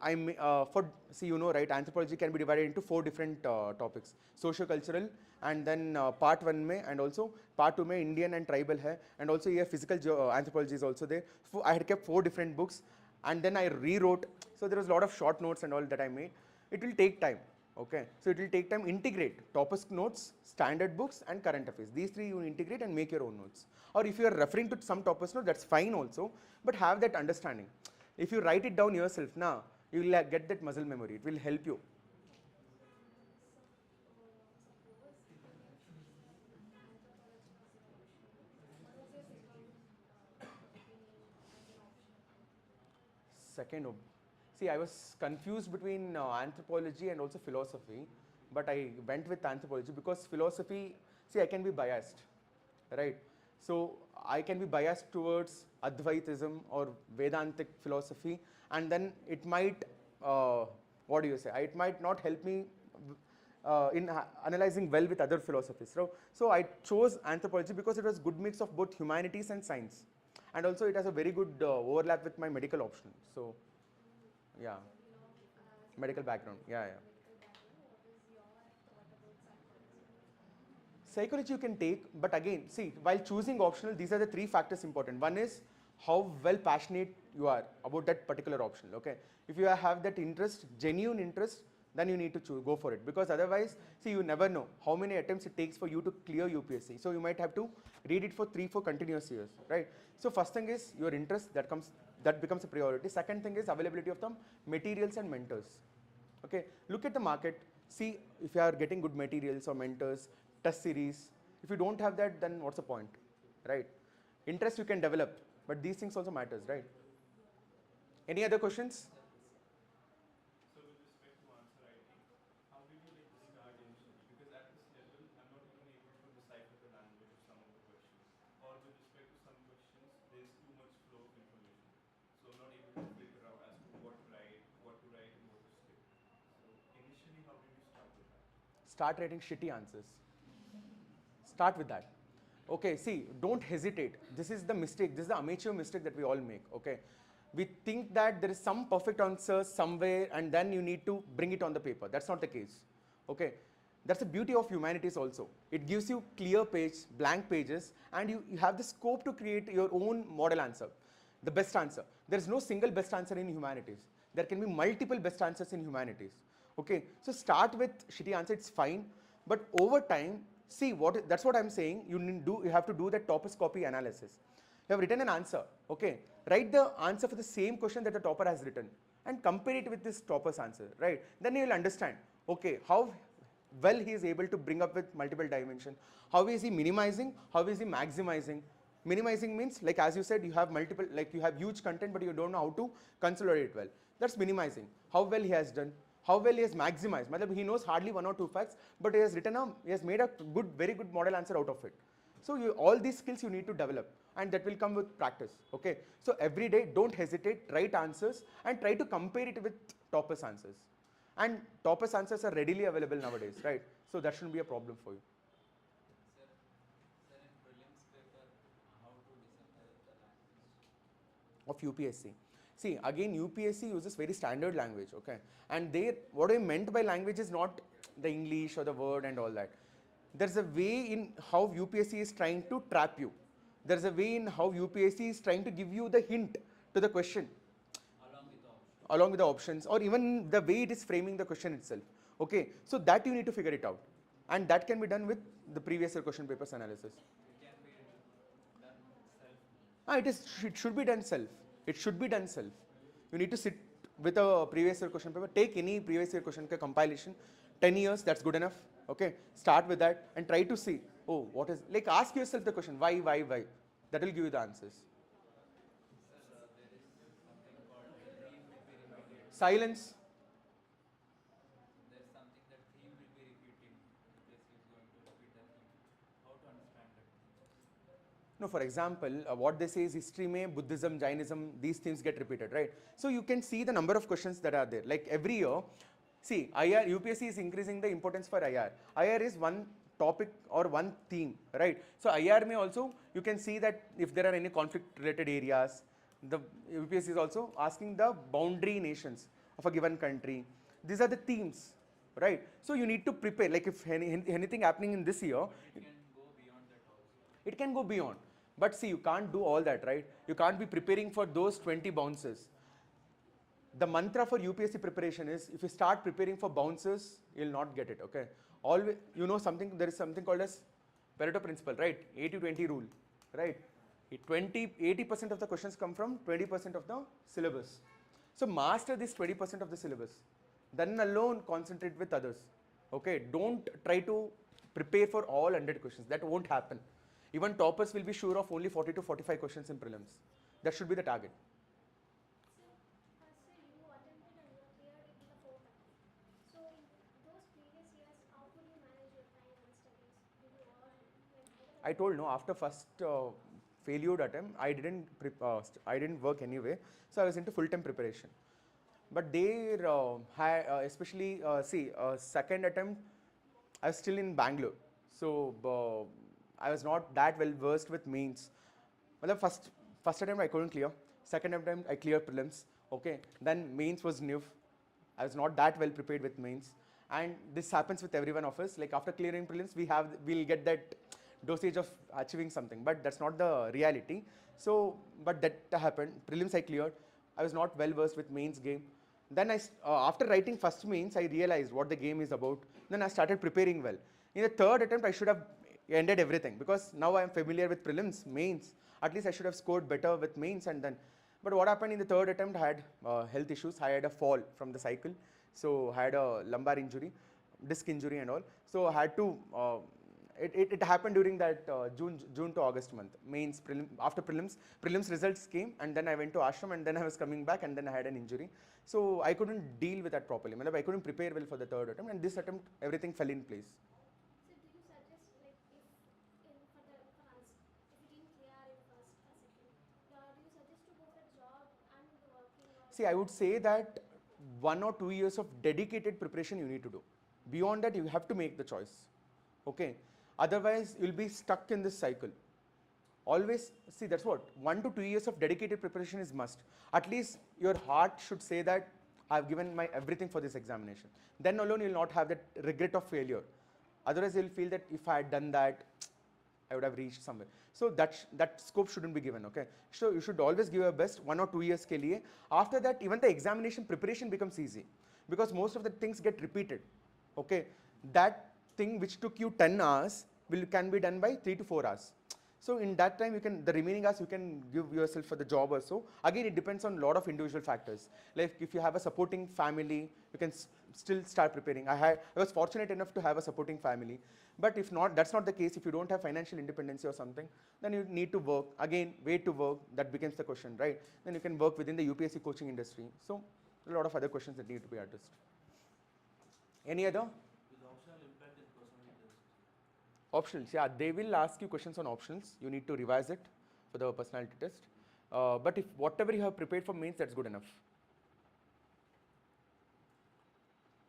See, you know, right? Anthropology can be divided into 4 different topics: socio-cultural, and then part 1 mein, and also part 2 mein Indian and tribal hai, and also here physical anthropology is also there. I had kept 4 different books, and then I rewrote. So there was a lot of short notes and all that I made. It will take time. Okay, so it will take time. Integrate toppers notes, standard books, and current affairs. These 3 you integrate and make your own notes. Or if you are referring to some toppers notes, that's fine also, but have that understanding. If you write it down yourself, you will get that muscle memory. It will help you. Second, see, I was confused between anthropology and also philosophy, but I went with anthropology because philosophy, see, I can be biased, right? So I can be biased towards Advaitism or Vedantic philosophy, and then it might, what do you say? It might not help me in analyzing well with other philosophies. So I chose anthropology because it was good mix of both humanities and science, and also it has a very good overlap with my medical option. So yeah, medical background. Yeah, yeah. Psychology you can take, but again, see, while choosing optional, these are the three factors important. One is how well passionate you are about that particular option. Okay, if you have that interest, genuine interest, then you need to go for it, because otherwise, see, you never know how many attempts it takes for you to clear UPSC. So you might have to read it for 3-4 continuous years, right? So first thing is your interest, that becomes a priority. Second thing is availability of the materials and mentors. Okay, look at the market, see if you are getting good materials or mentors, test series. If you don't have that, then what's the point, right? Interest you can develop, but these things also matters, right? Any other questions? So with respect to answer writing, how did you like start initially? Because at this level, I'm not even able to decipher the language of some of the questions. Or with respect to some questions, there's too much flow of information. So I'm not able to filter out as to what to write, and what to skip. So initially, how did you start with that? Start writing shitty answers. Start with that. Okay, see, don't hesitate. This is the mistake. This is the amateur mistake that we all make. Okay, we think that there is some perfect answer somewhere and then you need to bring it on the paper. That's not the case. Okay, that's the beauty of humanities also. It gives you clear page, blank pages, and you have the scope to create your own model answer, the best answer. There is no single best answer in humanities. There can be multiple best answers in humanities. Okay, so start with shitty answer, it's fine, but over time, see, that's what I'm saying. You have to do that topper's copy analysis. You have written an answer. Okay, write the answer for the same question that the topper has written and compare it with this topper's answer, right? Then you will understand. Okay, how well he is able to bring up with multiple dimension. How is he minimizing? How is he maximizing? Minimizing means, like as you said, you have multiple, like you have huge content, but you don't know how to consolidate it well. That's minimizing. How well he has done. How well he has maximized. He knows hardly 1 or 2 facts, but he has made a very good model answer out of it. So all these skills you need to develop, and that will come with practice. Okay. So every day, don't hesitate, write answers, and try to compare it with toppers answers. And toppers answers are readily available nowadays, right? So that shouldn't be a problem for you. Sir, in prelims paper, how to decipher the language? Of UPSC. See, again, UPSC uses very standard language, okay? And what I meant by language is not the English or the word and all that. There's a way in how UPSC is trying to trap you. There's a way in how UPSC is trying to give you the hint to the question. Along with the options, or even the way it is framing the question itself. Okay, so that you need to figure it out. And that can be done with the previous year question papers analysis. It can be done self. It should be done self. It should be done self. You need to sit with a previous year question paper, take any previous year question compilation, 10 years, that's good enough. Okay, start with that and try to see, oh, what is, like ask yourself the question, why? That will give you the answers. Sir, there is something called theme will be repeated. Silence. There is something that theme will be repeating. UPSC is going to repeat the theme. How to understand that? No, for example, what they say is history mein, Buddhism, Jainism, these themes get repeated, right? So you can see the number of questions that are there. Like every year, see, UPSC is increasing the importance for IR. IR is one topic or one theme, right? So IR may also, you can see that if there are any conflict related areas, the UPSC is also asking the boundary nations of a given country. These are the themes, right? So you need to prepare, like if anything happening in this year, It can go beyond that also. it can go beyond. But see, you can't do all that, right? You can't be preparing for those 20 bounces. The mantra for UPSC preparation is, if you start preparing for bounces, you'll not get it, okay? Always, there is something called as Pareto principle, right? 80-20 rule, right? 80% of the questions come from 20% of the syllabus. So master this 20% of the syllabus. Then alone concentrate with others, okay? Don't try to prepare for all 100 questions. That won't happen. Even toppers will be sure of only 40 to 45 questions in prelims. That should be the target. So, I told no, after first failure attempt, I didn't work anyway, so I was into full-time preparation. But there, especially, second attempt, I was still in Bangalore, so I was not that well versed with mains. Well, first attempt I couldn't clear. Second attempt I cleared prelims. Okay, then mains was new. I was not that well prepared with mains, and this happens with every one of us. Like after clearing prelims, we'll get that dosage of achieving something, but that's not the reality. So, but that happened. Prelims I cleared. I was not well versed with mains game. Then after writing first mains, I realized what the game is about. Then I started preparing well. In the third attempt, I should have ended everything because now I am familiar with prelims, mains. At least I should have scored better with mains and then. But what happened in the third attempt, I had health issues. I had a fall from the cycle. So I had a lumbar injury, disc injury and all. So I had to, it happened during that June to August month. Mains, after prelims results came and then I went to ashram and then I was coming back and then I had an injury. So I couldn't deal with that properly. I couldn't prepare well for the third attempt and this attempt, everything fell in place. So do you suggest like if in for the for us if you didn't clear in first or second, do you suggest to go for a job and working or? See, I would say that 1 or 2 years of dedicated preparation you need to do. Beyond that, you have to make the choice. Okay. Otherwise, you'll be stuck in this cycle. Always, see, that's what 1 to 2 years of dedicated preparation is must. At least your heart should say that I've given my everything for this examination. Then alone you'll not have that regret of failure. Otherwise, you'll feel that if I had done that, I would have reached somewhere. So that scope shouldn't be given, okay? So you should always give your best 1 or 2 years ke liye. After that, even the examination preparation becomes easy because most of the things get repeated, okay? That thing which took you 10 hours can be done by 3 to 4 hours. So in that time, the remaining hours you can give yourself for the job also. Again, it depends on a lot of individual factors. Like if you have a supporting family, you can still start preparing. I was fortunate enough to have a supporting family. But if not, that's not the case. If you don't have financial independence or something, then you need to work. Again, way to work, that becomes the question, right? Then you can work within the UPSC coaching industry. So a lot of other questions that need to be addressed. Any other? Optionals, yeah, they will ask you questions on optionals. You need to revise it for the personality test. But if whatever you have prepared for mains, that's good enough.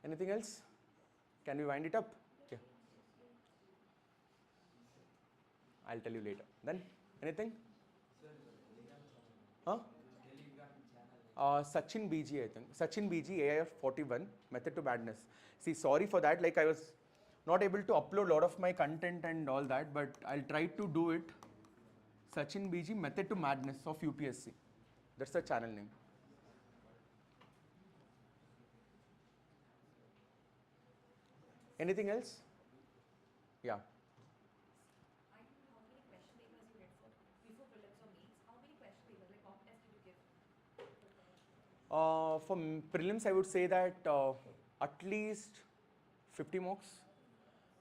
Anything else? Can we wind it up? Yeah. I'll tell you later. Then, anything? Huh? Sachin B G, I think. Sachin B G, AIF 41, Method to Madness. See, sorry for that. Like I was not able to upload a lot of my content and all that, but I'll try to do it. Sachin B G, Method to Madness of UPSC. That's the channel name. Anything else? Yeah. I don't know how many question papers you read for before prelims or mains. How many question papers, like mock test did you give? For prelims, I would say that at least 50 marks.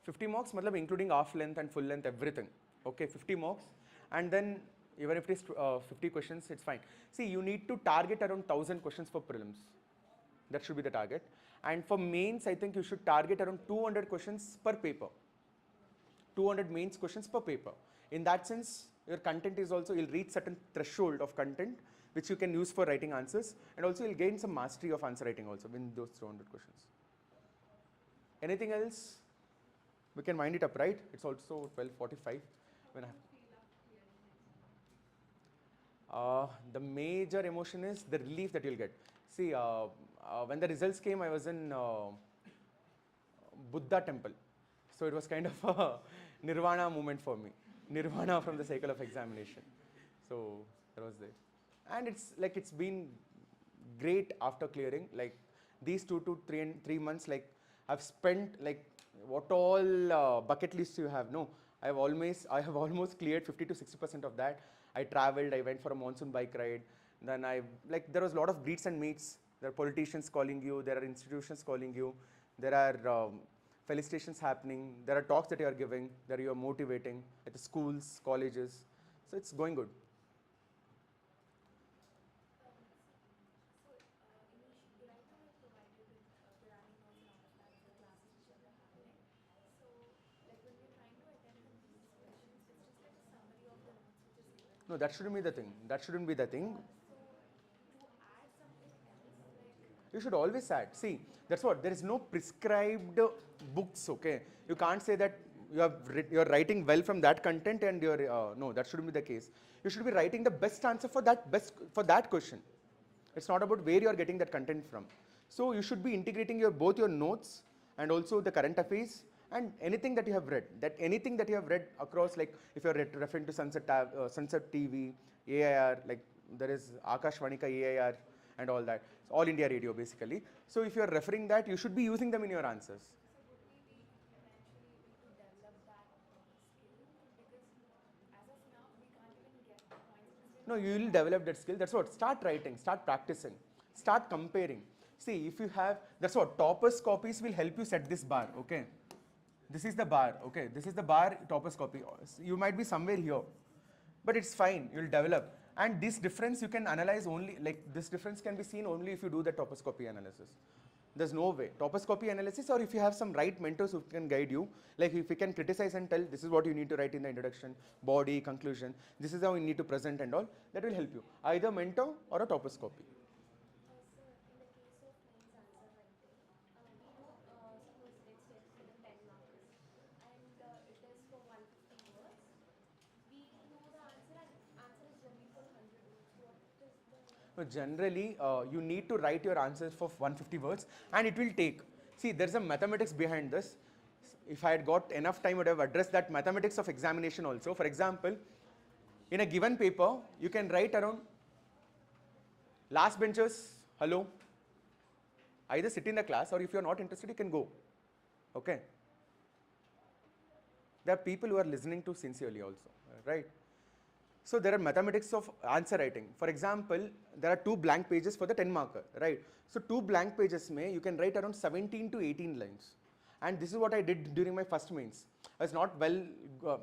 50 marks, matlab including half length and full length, everything. Okay, 50 marks. And then even if it is 50 questions, it's fine. See, you need to target around 1000 questions for prelims. That should be the target. And for mains, I think you should target around 200 questions per paper. 200 mains questions per paper. In that sense, your content is also, you'll reach certain threshold of content which you can use for writing answers, and also you'll gain some mastery of answer writing also in those 200 questions. Anything else? We can wind it up, right? It's also 12:45. The major emotion is the relief that you'll get. See, when the results came, I was in Buddha temple. So it was kind of a nirvana moment for me. Nirvana from the cycle of examination. So that was it. And it's been great after clearing. Like these 2 to 3 months, like I've spent like what all bucket lists you have. No, I have almost cleared 50 to 60% of that. I traveled, I went for a monsoon bike ride. Then there was a lot of greets and meets. There are politicians calling you, there are institutions calling you, there are felicitations happening, there are talks that you are giving, that you are motivating at the schools, colleges. So it's going good. So right now you're provided with programming notes and all of that for classes which are happening. So like when we're trying to attend these questions, it's just No, that shouldn't be the thing. That shouldn't be the thing. To add something else, like You should always add. See, that's what. There is no prescribed books, okay? You can't say that you're writing well from that content and you're, no, that shouldn't be the case. You should be writing the best answer for that question. It's not about where you're getting that content from. So you should be integrating both your notes and also the current affairs and anything that you have read. That anything that you have read across, like if you're referring to Sunset TV, AIR, like there is Akashvanika AIR and all that. It's all India radio basically. So if you're referring that, you should be using them in your answers. so would we be eventually able to develop that skill? Because as of now, we can't even get the points because No, you will develop that skill. That's what. Start writing, start practicing, start comparing. See, if you have, that's what, toppers copies will help you set this bar, okay? This is the bar, okay? This is the bar toppers copy. You might be somewhere here, but it's fine, you'll develop. And this difference you can analyze only, like this difference can be seen only if you do the toppers copy analysis. There's no way. Toppers copy analysis, or if you have some right mentors who can guide you, like if you can criticize and tell this is what you need to write in the introduction, body, conclusion, this is how you need to present and all, that will help you. Either mentor or a toppers copy. sir, in the case of lines answer writing, we know, suppose let's take the 10 markers and it is for 150 words. We know the answer and answer is only for 100 words. What is the... Generally, you need to write your answers for 150 words and it will take. See, there's a mathematics behind this. If I had got enough time, I would have addressed that mathematics of examination also. For example, in a given paper, you can write around last benchers, hello. Either sit in the class or if you're not interested, you can go. Okay. There are people who are listening to sincerely also, right? So there are mathematics of answer writing. For example, there are 2 blank pages for the 10 marker, right? So 2 blank pages you can write around 17 to 18 lines. And this is what I did during my first mains. I was not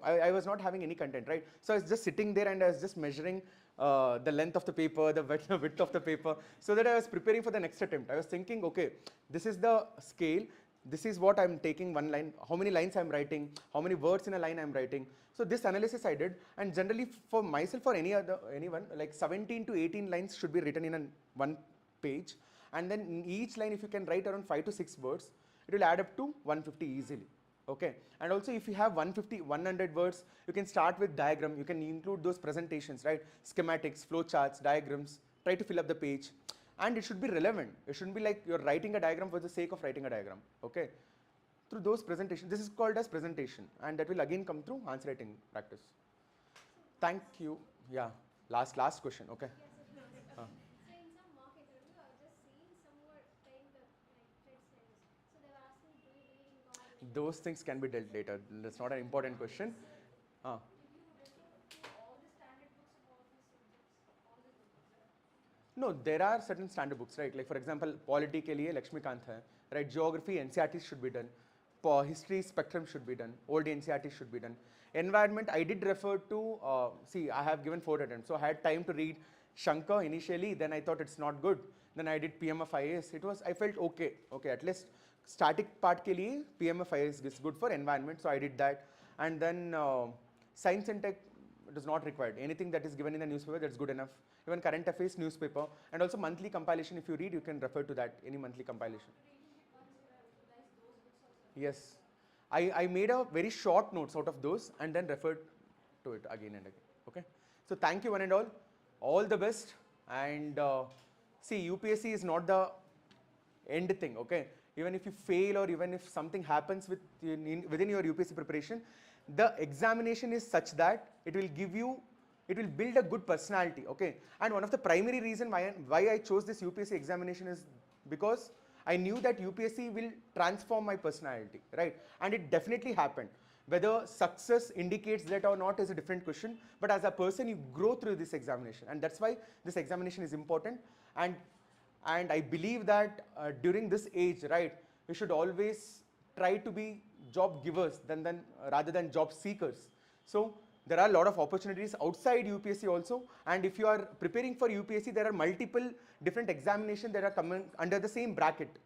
I was not having any content, right? So I was just sitting there and I was just measuring the length of the paper, the width of the paper, so that I was preparing for the next attempt. I was thinking, okay, this is the scale. This is what I'm taking one line, how many lines I'm writing, how many words in a line I'm writing. So this analysis I did, and generally for myself or anyone, like 17 to 18 lines should be written in one page. And then in each line, if you can write around 5 to 6 words, it will add up to 150 easily. Okay. And also if you have 100 words, you can start with diagram. You can include those presentations, right? Schematics, flow charts, diagrams, try to fill up the page. And it should be relevant. It shouldn't be like you're writing a diagram for the sake of writing a diagram, okay? Through those presentations, this is called as presentation, and that will again come through answer writing practice. Thank you. Yeah, last question, okay? So in some mock interview, I was just seeing some were playing the like threads like this. So they were asking, do you believe in God? Like, Those things can be dealt later. That's not an important question. Did you refer to all the standard books of all these subjects? All the books? No, there are certain standard books, right? Like for example, polity ke liye Lakshmikant hai, right? Geography, NCERT should be done. History, spectrum should be done. Old NCERT should be done. Environment, I did refer to, see, I have given 4 attempts. So I had time to read Shankar initially, then I thought it's not good. Then I did PMF IAS. I felt okay. Okay, at least static part ke liye PMF IAS is good for environment. So I did that. And then science and tech, it is not required. Anything that is given in the newspaper, that's good enough. Even current affairs newspaper, and also monthly compilation, if you read, you can refer to that, any monthly compilation. Yes. I made a very short notes out of those and then referred to it again and again. Okay. So thank you one and all. All the best. And see, UPSC is not the end thing. Okay. Even if you fail or even if something happens within your UPSC preparation, the examination is such that it will build a good personality. Okay. And one of the primary reason why I chose this UPSC examination is because I knew that UPSC will transform my personality, right? And it definitely happened. Whether success indicates that or not is a different question, but as a person, you grow through this examination. And that's why this examination is important. And I believe that during this age, right, we should always try to be job givers rather than job seekers. So there are a lot of opportunities outside UPSC also, and if you are preparing for UPSC, there are multiple different examinations that are coming under the same bracket,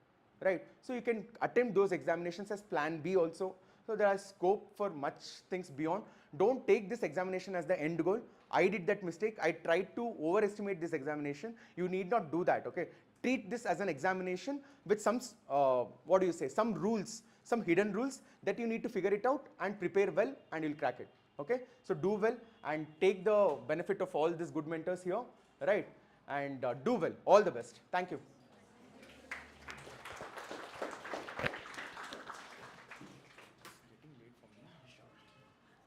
right? So you can attempt those examinations as plan B also. So there is scope for much things beyond. Don't take this examination as the end goal. I did that mistake. I tried to overestimate this examination. You need not do that, okay? Treat this as an examination with some, what do you say, some rules, some hidden rules that you need to figure it out and prepare well and you'll crack it, okay? So do well and take the benefit of all these good mentors here, right? And do well. All the best. Thank you.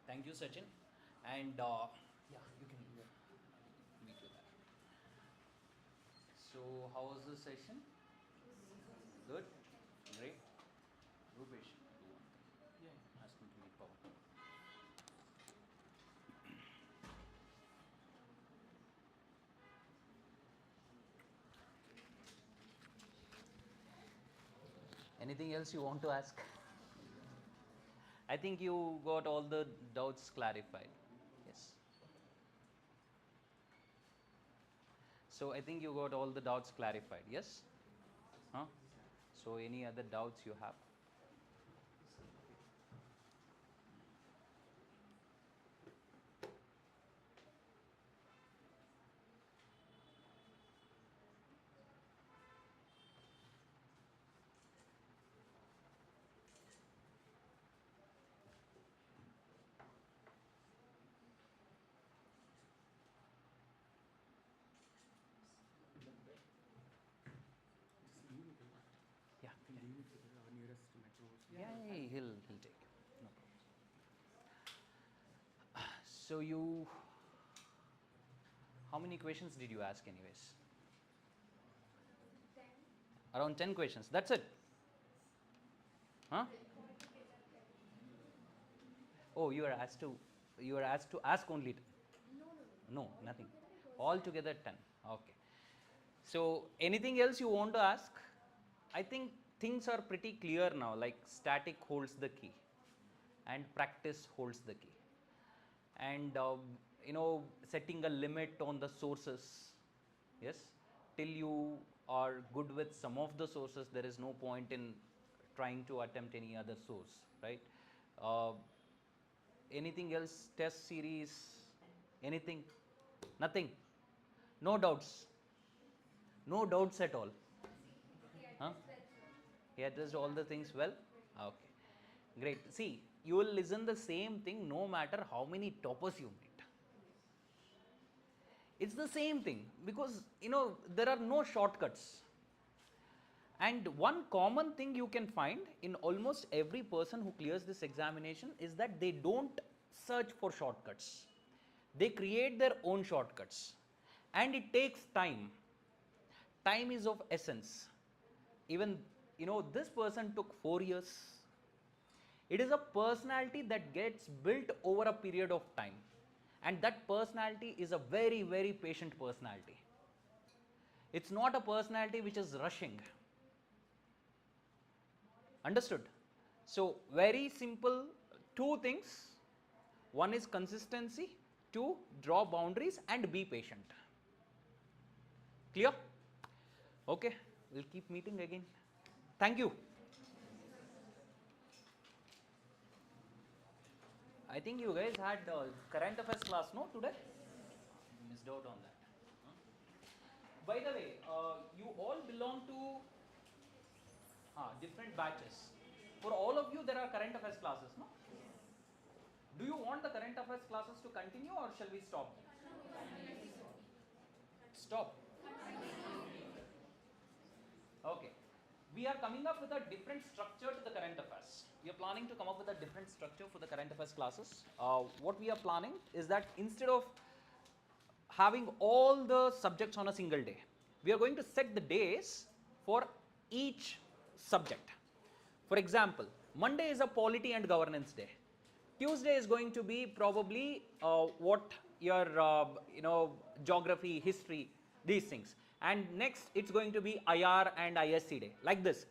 Thank you, Sachin. And yeah, you can meet you there. So, how was the session? Good? Great? Rupesh, do one thing. Yeah. Ask him to lead power. Anything else you want to ask? I think you got all the doubts clarified. Yes. So I think you got all the doubts clarified. Yes? Huh? So any other doubts you have? Yeah. Yeah, he'll take it. No problem. So you, how many questions did you ask anyways? 10. Around 10 questions. That's it. Huh? Oh, you are asked to ask only. No, nothing. Altogether 10. Okay. So anything else you want to ask? I think things are pretty clear now, like static holds the key and practice holds the key. And setting a limit on the sources. Yes, till you are good with some of the sources, there is no point in trying to attempt any other source, right? Anything else? Test series? Anything? Nothing? No doubts? No doubts at all? Huh? He addressed all the things well? Okay. Great. See, you will listen the same thing no matter how many toppers you meet. It's the same thing because, there are no shortcuts. And one common thing you can find in almost every person who clears this examination is that they don't search for shortcuts. They create their own shortcuts. And it takes time. Time is of essence. Even, this person took 4 years. It is a personality that gets built over a period of time. And that personality is a very, very patient personality. It's not a personality which is rushing. Understood? So, very simple 2 things. One is consistency, 2, draw boundaries and be patient. Clear? Okay, we'll keep meeting again. Thank you. I think you guys had current affairs class, no, today? Missed out on that. Huh? By the way, you all belong to different batches. For all of you, there are current affairs classes, no? Do you want the current affairs classes to continue or shall we stop? Stop. Okay. We are coming up with a different structure to the current affairs. We are planning to come up with a different structure for the current affairs classes. What we are planning is that instead of having all the subjects on a single day, we are going to set the days for each subject. For example, Monday is a polity and governance day. Tuesday is going to be probably what your geography, history, these things. And next it's going to be IR and ISC day, like this.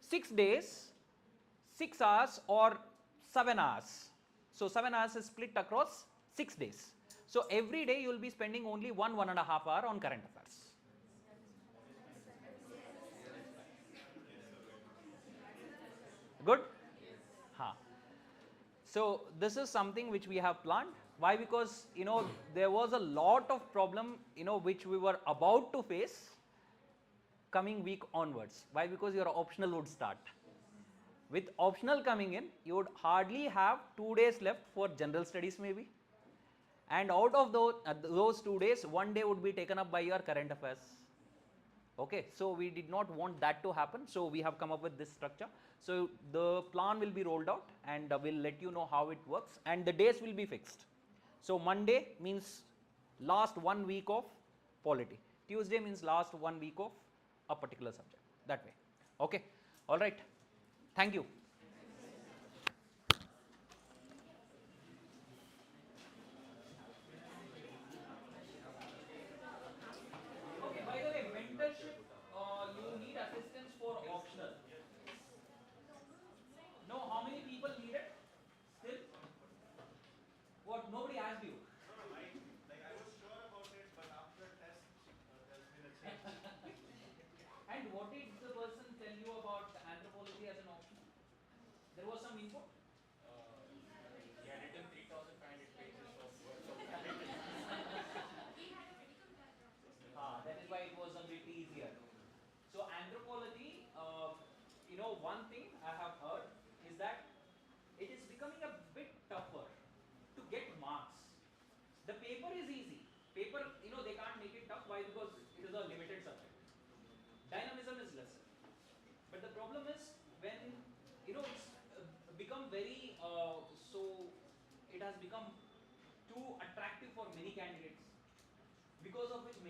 6 days, 6 hours or 7 hours. So 7 hours is split across 6 days. So every day you will be spending only 1.5 hours on current affairs. Good? So this is something which we have planned. Why? Because there was a lot of problem which we were about to face coming week onwards. Why? Because your optional would start. With optional coming in, you would hardly have 2 days left for general studies maybe. And out of those 2 days, 1 day would be taken up by your current affairs. Okay, so we did not want that to happen, so we have come up with this structure. So the plan will be rolled out and we'll let you know how it works, and the days will be fixed. So Monday means last 1 week of polity. Tuesday means last 1 week of a particular subject. That way. Okay, all right. Thank you. Okay, by the way, mentorship, you need assistance for optional. No, how many people need it? Still? What? Nobody asked you. I was sure about it, but after test, there's been a change. And what did the person tell you about anthropology as an option? There was some input? He had written 3,500 pages of words of That is why it was a bit easier. So anthropology, one thing I have heard is that it is becoming a bit tougher to get marks. The paper is easy. Paper, they can't make it tough. Why? Because it is a limited subject. Dynamism is lesser. But the problem is when, it's become very, so it has become too attractive for many candidates, because of which